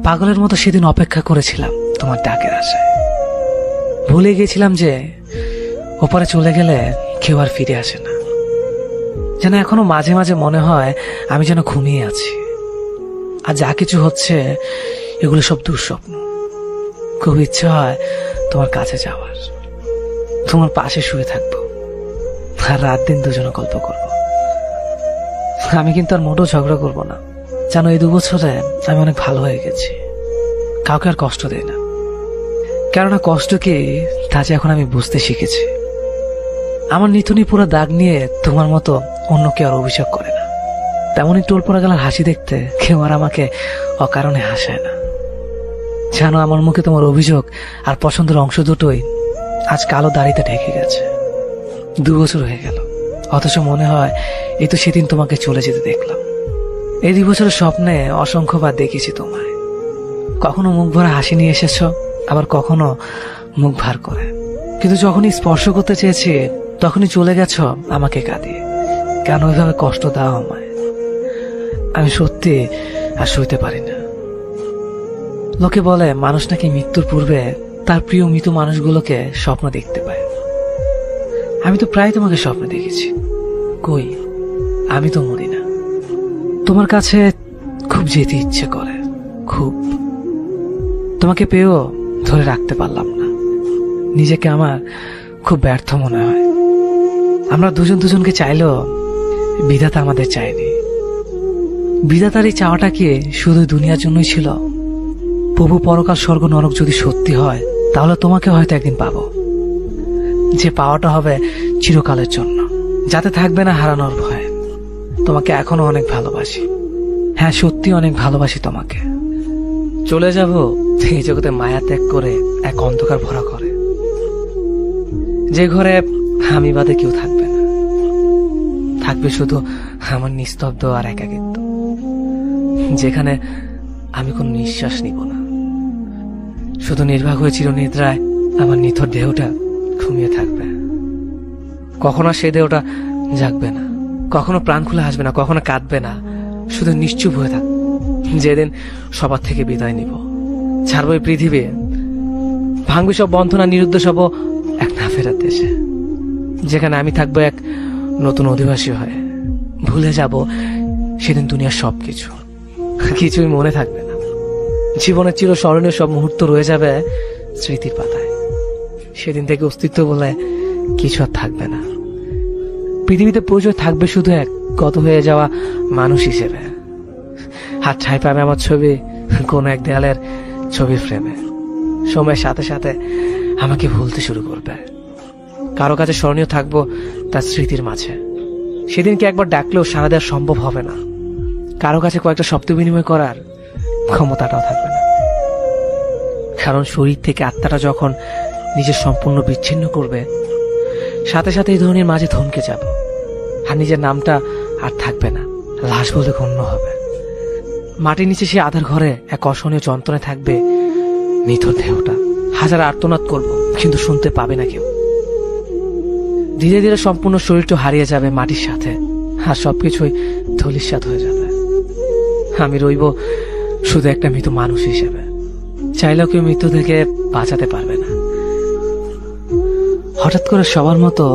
পাগলের মতো সেদিন অপেক্ষা করেছিলাম তোমার ডাকের আশায়। ভুলে গিয়েছিলাম যে ওপারে চলে গেলে কেউ আর ফিরে আসে না। যেন এখনো মাঝে মাঝে মনে হয় আমি যেন ঘুমিয়ে আছি, আর যা কিছু হচ্ছে এগুলো সব দুঃস্বপ্ন। খুব ইচ্ছে হয় তোমার কাছে যাওয়ার, তোমার পাশে শুয়ে থাকবো, আর রাত দিন দুজনে গল্প করব। আমি কিন্তু আর মোটেও ঝগড়া করবো না। জানো, এই 2 বছরে আমি অনেক ভালো হয়ে গেছি, কাউকে আর কষ্ট দেই না। কেননা কষ্ট কি তা যে এখন আমি বুঝতে শিখেছি। আমার নিথুনি পুরো দাগ নিয়ে তোমার মতো অন্য কেউ আর অভিযোগ করে না। তেমনই টোল পড়া গেলার হাসি দেখতে কেউ আর আমাকে অকারণে হাসায় না। জানো, আমার মুখে তোমার অভিযোগ আর পছন্দের অংশ দুটোই আজ কালো দাড়িতে ঢেকে গেছে। 2 বছর হয়ে গেল, অথচ মনে হয় এই তো সেদিন তোমাকে চলে যেতে দেখলাম। এই 2 বছরের স্বপ্নে অসংখ্যবার দেখেছি তোমায়। কখনো মুখ ভরা হাসি নিয়ে এসেছ, আবার কখনো মুখ ভার করে। কিন্তু যখনই স্পর্শ করতে চেয়েছি তখনই চলে গেছ আমাকে কাঁদিয়ে। কেন ওইভাবে কষ্ট দাও আমায়? আমি সত্যি আর সইতে পারি না। লোকে বলে মানুষ নাকি মৃত্যুর পূর্বে তার প্রিয় মৃত মানুষগুলোকে স্বপ্ন দেখতে পায়। আমি তো প্রায় তোমাকে স্বপ্ন দেখেছি। কই, আমি তো মরি না। তোমার কাছে খুব যেতে ইচ্ছে করে, খুব। তোমাকে পেয়েও ধরে রাখতে পারলাম না। নিজেকে আমার খুব ব্যর্থ মনে হয়। আমরা দুজনকে চাইলেও বিধাতা আমাদের চায়নি। বিধাতার এই চাওয়াটা কি শুধু দুনিয়ার জন্যই ছিল? প্রভু পরকাল স্বর্গ নরক যদি সত্যি হয়, তাহলে তোমাকে হয়তো একদিন পাবো, যে পাওয়াটা হবে চিরকালের জন্য, যাতে থাকবে না হারানোর ভয়। তোমাকে এখনো অনেক ভালোবাসি। হ্যাঁ, সত্যি অনেক ভালোবাসি তোমাকে। চলে যাব এই জগতে মায়া ত্যাগ করে এক অন্ধকার ভরা করে, যে ঘরে আমি বাদে কেউ থাকবে না। থাকবে শুধু আমার নিস্তব্ধ আর একাকিত্ব, যেখানে আমি কোন নিঃশ্বাস নিব না। শুধু নির্বাক হয়ে চিরনিদ্রায় আমার নিথর দেহটা ঘুমিয়ে থাকবে। কখনো সে দেহটা জাগবে না, কখনো প্রাণ খুলে আসবে না, কখনো কাঁদবে না, শুধু নিশ্চুপ হয়ে থাকবে। যেদিন সবার থেকে বিদায় নিব, ছাড়বো এই পৃথিবী, ভাঙবে সব বন্ধনা, নিরুদ্ধ সব এক না ফেরার দেশে, যেখানে আমি থাকবো এক নতুন অধিবাসী হয়ে, ভুলে যাব সেদিন দুনিয়ার সবকিছু, কিছুই মনে থাকবে না। জীবনের চিরস্মরণীয় সব মুহূর্ত রয়ে যাবে স্মৃতির পাতায়। সেদিন থেকে অস্তিত্ব বলে কিছু আর থাকবে না। পৃথিবীতে পরিচয় থাকবে শুধু এক গত হয়ে যাওয়া মানুষ হিসেবে। হাত ঠাঁই পাবে আমার ছবি কোনো এক দেয়ালের ছবির ফ্রেমে। সময়ের সাথে সাথে আমাকে ভুলতে শুরু করবে। কারো কাছে স্মরণীয় থাকবো তার স্মৃতির মাঝে। সেদিনকে একবার ডাকলেও সাড়া দেওয়া সম্ভব হবে না। কারো কাছে কয়েকটা শব্দ বিনিময় করার ক্ষমতাটাও থাকবে না। কারণ শরীর থেকে আত্মাটা যখন নিজের সম্পূর্ণ বিচ্ছিন্ন করবে, সাথে সাথে এই ধরনের মাঝে থমকে যাব। আর নিজের নামটা আর থাকবে না, লাশ বলে গণ্য হবে। মাটির নিচে সে আধার ঘরে এক অসহনীয় যন্ত্রণায় থাকবে নিথর দেহটা। হাজার আর্তনাদ করব, কিন্তু শুনতে পাবে না কেউ। ধীরে ধীরে সম্পূর্ণ শরীরটা হারিয়ে যাবে মাটির সাথে, আর সবকিছুই ধূলিসাৎ হয়ে যাবে। আমি রইব শুধু একটা মৃত মানুষ হিসেবে। চাইলেও কেউ মৃত্যু থেকে বাঁচাতে পারবে না। হঠাৎ করে সবার মতো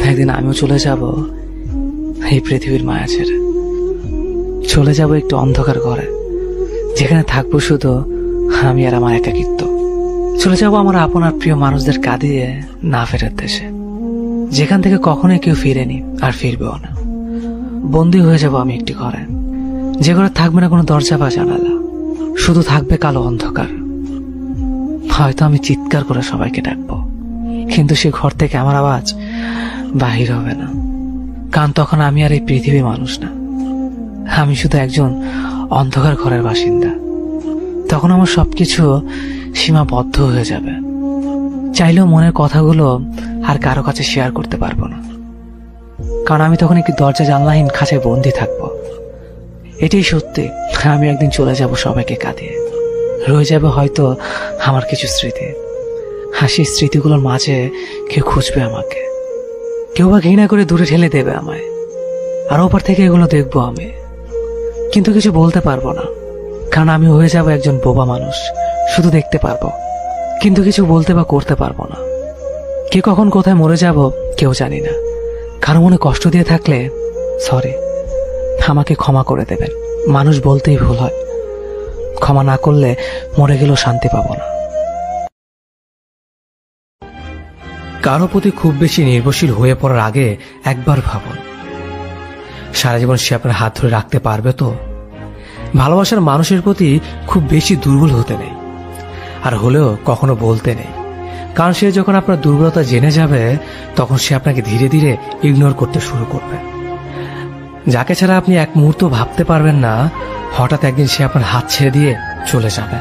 একদিন আমিও চলে যাব এই পৃথিবীর মায়া ছেড়ে। চলে যাব একটু অন্ধকার ঘরে, যেখানে থাকবো শুধু আমি আর আমার একাকিত্ব। চলে যাব আমার আপন আর প্রিয় মানুষদের কাঁদিয়ে না ফেরার দেশে, যেখান থেকে কখনোই কেউ ফিরেনি আর ফিরবেও না। বন্দী হয়ে যাব আমি একটি ঘরে, যে ঘরে থাকবে না কোনো দরজা বা জানালা, শুধু থাকবে কালো অন্ধকার। হয়তো আমি চিৎকার করে সবাইকে ডাকবো, কিন্তু সে ঘর থেকে আমার আওয়াজ বাহির হবে না। কারণ তখন আমি আর এই পৃথিবীর মানুষ না, আমি শুধু একজন অন্ধকার ঘরের বাসিন্দা। তখন আমার সবকিছু সীমাবদ্ধ হয়ে যাবে। চাইলেও মনের কথাগুলো আর কারো কাছে শেয়ার করতে পারবো না, কারণ আমি তখন একটি দরজা জানলাহীন খাঁচায় বন্দী থাকবো। এটাই সত্যি, আমি একদিন চলে যাব সবাইকে কাঁদিয়ে। রয়ে যাবে হয়তো আমার কিছু স্মৃতি। হাসির স্মৃতিগুলোর মাঝে কেউ খুঁজবে আমাকে, কেউ বা ঘৃণা করে দূরে ঠেলে দেবে আমায়। আর ওপর থেকে এগুলো দেখবো আমি, কিন্তু কিছু বলতে পারবো না, কারণ আমি হয়ে যাব একজন বোবা মানুষ। শুধু দেখতে পারবো, কিন্তু কিছু বলতে বা করতে পারবো না। কে কখন কোথায় মরে যাব কেউ জানি না। কারো মনে কষ্ট দিয়ে থাকলে সরি, আমাকে ক্ষমা করে দেবেন। মানুষ বলতেই ভুল হয়, ক্ষমা না করলে মরে গেলেও শান্তি পাবো না। কারো প্রতি খুব বেশি নির্ভরশীল হয়ে পড়ার আগে একবার ভাবুন, সারা জীবন সে আপনার হাত ধরে রাখতে পারবে তো? ভালোবাসার মানুষের প্রতি খুব বেশি দুর্বল হতে নেই, আর হলেও কখনো বলতে নেই। কারণ সে যখন আপনার দুর্বলতা জেনে যাবে, তখন সে আপনাকে ধীরে ধীরে ইগনোর করতে শুরু করবে। যাকে ছাড়া আপনি এক মুহূর্ত ভাবতে পারবেন না, হঠাৎ একদিন সে আপনার হাত ছেড়ে দিয়ে চলে যাবে।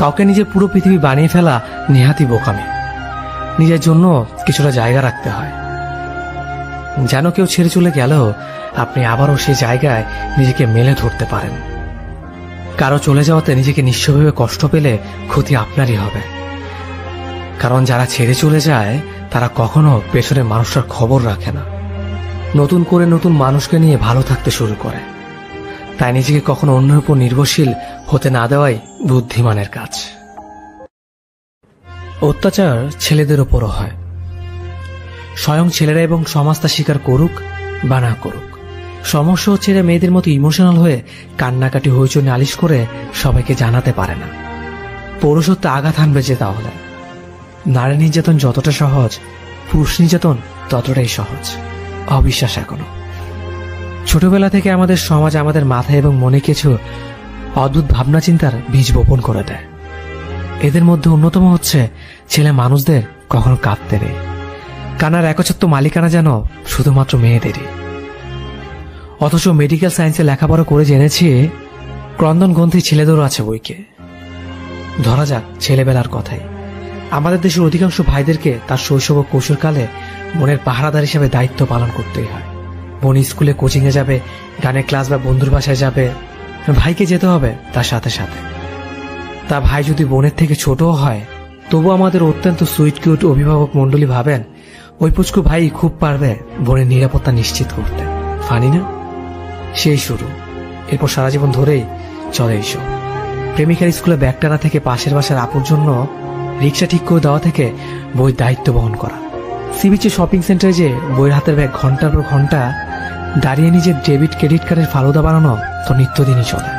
কাউকে নিজের পুরো পৃথিবী বানিয়ে ফেলা নেহাতি বোকামি। নিজের জন্য কিছুটা জায়গা রাখতে হয়, যেন কেউ ছেড়ে চলে গেলেও আপনি আবারও সেই জায়গায় নিজেকে মেলে ধরতে পারেন। কারো চলে যাওয়াতে নিজেকে নিঃস্ব ভেবে কষ্ট পেলে ক্ষতি আপনারই হবে। কারণ যারা ছেড়ে চলে যায় তারা কখনো পেছনের মানুষটার খবর রাখে না, নতুন করে নতুন মানুষকে নিয়ে ভালো থাকতে শুরু করে। তাই নিজেকে কখনো অন্যের উপর নির্ভরশীল হতে না দেওয়াই বুদ্ধিমানের কাজ। অত্যাচার ছেলেদের ওপরও হয়, স্বয়ং ছেলেরা, এবং সমাজ তা স্বীকার করুক বা না করুক। সমস্যা হচ্ছে এরা মেয়েদের মতো ইমোশনাল হয়ে কান্নাকাটি হইচই নালিশ করে সবাইকে জানাতে পারে না। পুরুষত্ব আঘাত হানবে যে তাহলে। নারী নির্যাতন যতটা সহজ, পুরুষ নির্যাতন ততটাই সহজ। অবিশ্বাস এখনো। ছোটবেলা থেকে আমাদের সমাজ আমাদের মাথায় এবং মনে কিছু অদ্ভুত ভাবনা চিন্তার বীজ বপন করে দেয়। এদের মধ্যে অন্যতম হচ্ছে ছেলে মানুষদের কখনো কাঁদতে নেই, কানার একচ্ছত্ব মালিকানা যেন শুধুমাত্র মেয়েদেরই। অথচ মেডিকেল সায়েন্সে লেখাপড়া করে জেনেছি ক্রন্দন গ্রন্থি ছেলেদেরও আছে বইকে। ধরা যাক ছেলেবেলার কথাই, আমাদের দেশের অধিকাংশ ভাইদেরকে তার শৈশব ও কৈশোরকালে বোনের পাহারাদার হিসেবে দায়িত্ব পালন করতেই হয়। বোন স্কুলে কোচিংয়ে যাবে, গানের ক্লাস বা বন্ধুর বাসায় যাবে, ভাইকে যেতে হবে তার সাথে সাথে। তা ভাই যদি বোনের থেকে ছোটও হয়, তবু আমাদের অত্যন্ত সুইট কিউট অভিভাবক মন্ডলী ভাবেন ওই পুচকু ভাই খুব পারবে বোনের নিরাপত্তা নিশ্চিত করতে। ফানি না? সেই শুরু, এরপর সারা জীবন ধরেই চলে এইসব। প্রেমিকার স্কুলে ব্যাগ টানা থেকে পাশের বাসার আপুর জন্য রিক্সা ঠিক করে দেওয়া থেকে বইয়ের দায়িত্ব বহন করা, সি বিচে শপিং সেন্টারে যে বইয়ের হাতের ব্যাগ ঘন্টার পর ঘন্টা দাঁড়িয়ে নিজের ডেবিট ক্রেডিট কার্ডের ফালুদা বানানো তো নিত্যদিনই চলে।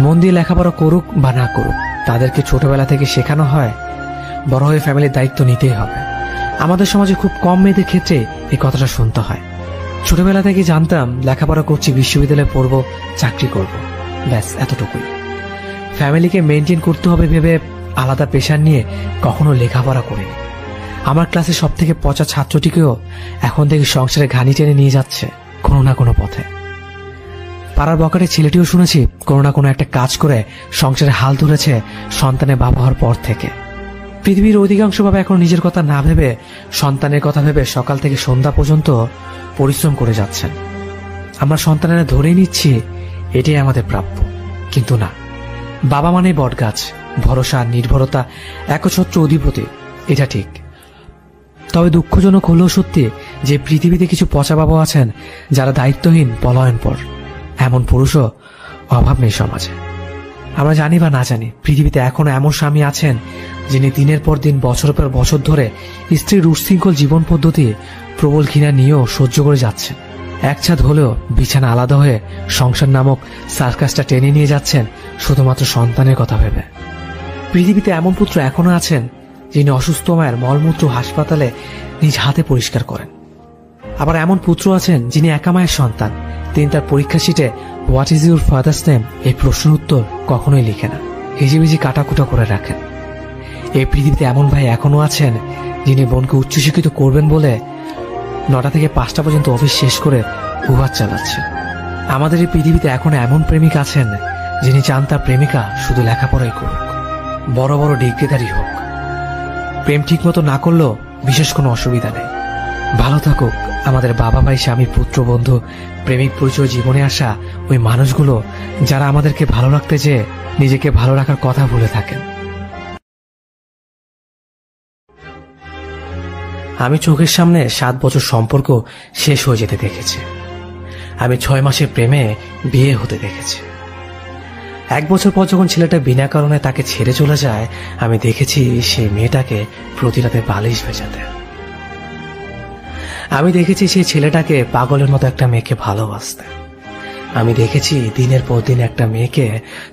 মন দিয়ে লেখাপড়া করুক বা না করুক, তাদেরকে ছোটবেলা থেকে শেখানো হয় বড় হয়ে ফ্যামিলির দায়িত্ব নিতেই হবে। আমাদের সমাজে খুব কম মেয়েদের ক্ষেত্রে এই কথাটা শুনতে হয়। ছোটবেলা থেকে জানতাম লেখাপড়া করছি, বিশ্ববিদ্যালয়ে পড়বো, চাকরি করব, ব্যাস এতটুকুই। ফ্যামিলিকে মেনটেন করতে হবে ভেবে আলাদা পেশার নিয়ে কখনো লেখাপড়া করিনি। আমার ক্লাসে সব থেকে পচা ছাত্রটিকেও এখন থেকে সংসারে ঘানি টেনে নিয়ে যাচ্ছে কোনো না কোনো পথে। পাড়ার বকাটে ছেলেটিও শুনেছি কোনো না কোনো একটা কাজ করে সংসারে হাল ধরেছে সন্তানের বাবা হওয়ার পর থেকে। পৃথিবীর অধিকাংশ বাবা এখন নিজের কথা না ভেবে সন্তানের কথা ভেবে সকাল থেকে সন্ধ্যা পর্যন্ত পরিশ্রম করে যাচ্ছেন। আমরা সন্তানেরা ধরেই নিচ্ছি এটাই আমাদের প্রাপ্য, কিন্তু না। বাবা মানে বটগাছ, ভরসা, নির্ভরতা, একছত্র অধিপতি, এটা ঠিক। তবে দুঃখজনক হলেও সত্যি যে পৃথিবীতে কিছু পচা বাবা আছেন যারা দায়িত্বহীন, পলায়নপর। এমন পুরুষও অভাব নেই সমাজে। আমরা জানি বা না জানি, পৃথিবীতে এখনো এমন স্বামী আছেন যিনি দিনের পর দিন, বছর পর বছর ধরে স্ত্রীর উচ্ছৃঙ্খল জীবন পদ্ধতি প্রবল ঘৃণা নিয়েও সহ্য করে যাচ্ছেন। এক ছাদ হলেও বিছানা আলাদা হয়ে সংসার নামক সার্কাসটা টেনে নিয়ে যাচ্ছেন শুধুমাত্র সন্তানের কথা ভেবে। পৃথিবীতে এমন পুত্র এখনো আছেন যিনি অসুস্থ মায়ের মলমূত্র হাসপাতালে নিজ হাতে পরিষ্কার করেন। আবার এমন পুত্র আছেন যিনি একা মায়ের সন্তান, তিনি তার পরীক্ষা শিটে what is your father's name এই প্রশ্নের উত্তর কখনোই লিখে না, হিজিবিজি কাটাকুটা করে রাখেন। এই পৃথিবীতে এমন ভাই এখনো আছেন যিনি বোনকে উচ্চশিক্ষিত করবেন বলে 9টা থেকে 5টা পর্যন্ত অফিস শেষ করে উভার চালাচ্ছেন। আমাদের এই পৃথিবীতে এখনো এমন প্রেমিক আছেন যিনি চান তার প্রেমিকা শুধু লেখাপড়াই করুক, বড় বড় ডিগ্রিধারী হোক। প্রেম ঠিক মতো না করলেও বিশেষ কোনো অসুবিধা নেই। ভালো থাকুক আমাদের বাবা, ভাই, স্বামী, পুত্র, বন্ধু, প্রেমিক পরিচয় জীবনে আসা ওই মানুষগুলো যারা আমাদেরকে ভালো রাখতে চেয়ে নিজেকে ভালো রাখার কথা ভুলে থাকেন। আমি চোখের সামনে 7 বছর সম্পর্ক শেষ হয়ে যেতে দেখেছি। আমি 6 মাসের প্রেমে বিয়ে হতে দেখেছি। 1 বছর পর যখন ছেলেটা বিনা কারণে তাকে ছেড়ে চলে যায়, আমি দেখেছি সেই মেয়েটাকে প্রতি রাতে বালিশ ভেজাতে। আমি দেখেছি সেই ছেলেটাকে পাগলের মতো একটা মেয়েকে ভালোবাসতে। আমি দেখেছি দিনের পর দিন একটা মেয়েকে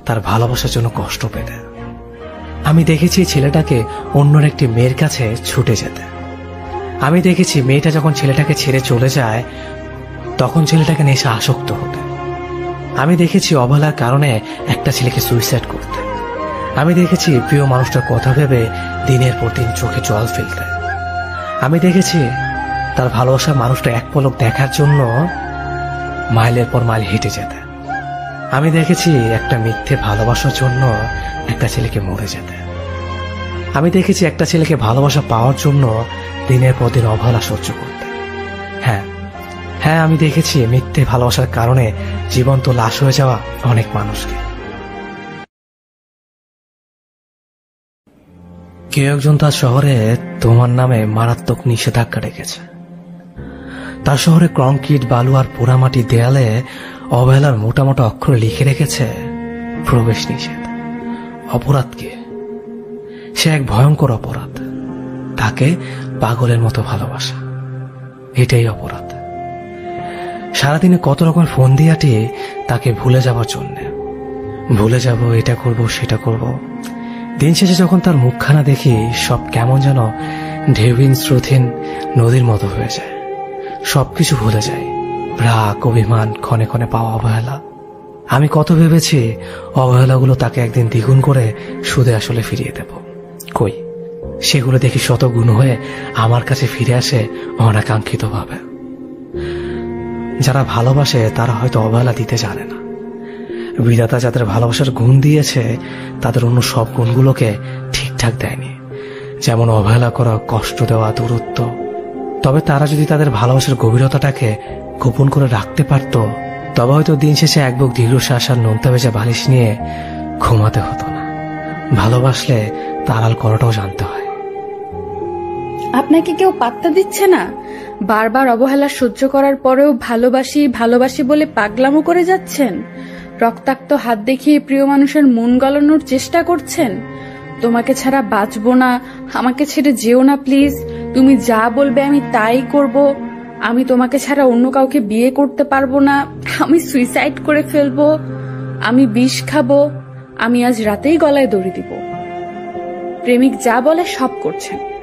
তার ভালোবাসার জন্য কষ্ট পেতে। আমি দেখেছি ছেলেটাকে অন্যর একটি মেয়ের কাছে ছুটে যেতে। আমি দেখেছি মেয়েটা যখন ছেলেটাকে ছেড়ে চলে যায় তখন ছেলেটাকে নেশা আসক্ত হতে। আমি দেখেছি অবহেলার কারণে একটা ছেলেকে সুইসাইড করতে। আমি দেখেছি প্রিয় মানুষটার কথা ভেবে দিনের পর দিন চোখে জল ফেলতে। আমি দেখেছি তার ভালোবাসার মানুষটা এক পলক দেখার জন্য মাইলের পর মাইল হেঁটে যেতে। আমি দেখেছি একটা মিথ্যে ভালোবাসার জন্য একটা ছেলেকে মরে যেতে। আমি দেখেছি একটা ছেলেকে ভালোবাসা পাওয়ার জন্য দিনের পর দিন অবহেলা সহ্য করতে। হ্যাঁ, আমি দেখেছি মিথ্যে ভালোবাসার কারণে জীবন্ত লাশ হয়ে যাওয়া অনেক মানুষকে। কেউ একজন তার শহরে তোমার নামে মারাত্মক নিষেধাজ্ঞা রেখেছে। তার শহরে কংক্রিট, বালু আর পোড়ামাটি দেয়ালে অবহেলার মোটা মোটা অক্ষরে লিখে রেখেছে প্রবেশ নিষেধ। অপরাধ কি? সে এক ভয়ঙ্কর অপরাধ, তাকে পাগলের মতো ভালোবাসা। এটাই অপরাধ। সারাদিনে কত রকম ফোন দিয়াটি তাকে ভুলে যাওয়ার জন্যে। ভুলে যাব, এটা করব, সেটা করব। দিন শেষে যখন তার মুখখানা দেখি সব কেমন যেন ঢেউহীন স্রোতহীন নদীর মতো হয়ে যায়। সবকিছু ভুলে যায়, রাগ, অভিমান, ক্ষণে ক্ষণে পাওয়া অবহেলা। আমি কত ভেবেছি অবহেলাগুলো তাকে একদিন দ্বিগুণ করে সুদে আসলে ফিরিয়ে দেব। কই, সেগুলো দেখি শত গুণ হয়ে আমার কাছে ফিরে আসে অনাকাঙ্ক্ষিত ভাবে। যারা ভালোবাসে তারা হয়তো অবহেলা দিতে জানে না। বিধাতা যাদের ভালোবাসার গুণ দিয়েছে তাদের অন্য সব গুণগুলোকে ঠিকঠাক দেয়নি, যেমন অবহেলা করা, কষ্ট দেওয়া, দূরত্ব। তবে তারা যদি তাদের ভালোবাসার গভীরতাটাকে গোপন করে রাখতে পারত তবে হয়তো দিন শেষে এক বুক দীর্ঘশ্বাস আর নোনতা ভেজা বালিশ নিয়ে ঘুমাতে হতো না। ভালোবাসলে তার আড়াল করাটাও জানতে হয়। আপনাকে কেউ পাত্তা দিচ্ছে না? বারবার অবহেলা সহ্য করার পরেও ভালোবাসি ভালোবাসি বলে পাগলামো করে যাচ্ছেন। রক্তাক্ত হাত দেখিয়ে প্রিয় মানুষের মন গলানোর চেষ্টা করছেন। তোমাকে ছাড়া বাঁচবো না, আমাকে ছেড়ে যেও না প্লিজ, তুমি যা বলবে আমি তাই করব। আমি তোমাকে ছাড়া অন্য কাউকে বিয়ে করতে পারবো না, আমি সুইসাইড করে ফেলবো, আমি বিষ খাবো, আমি আজ রাতেই গলায় দড়ি দিব। প্রেমিক যা বলে সব করছেন।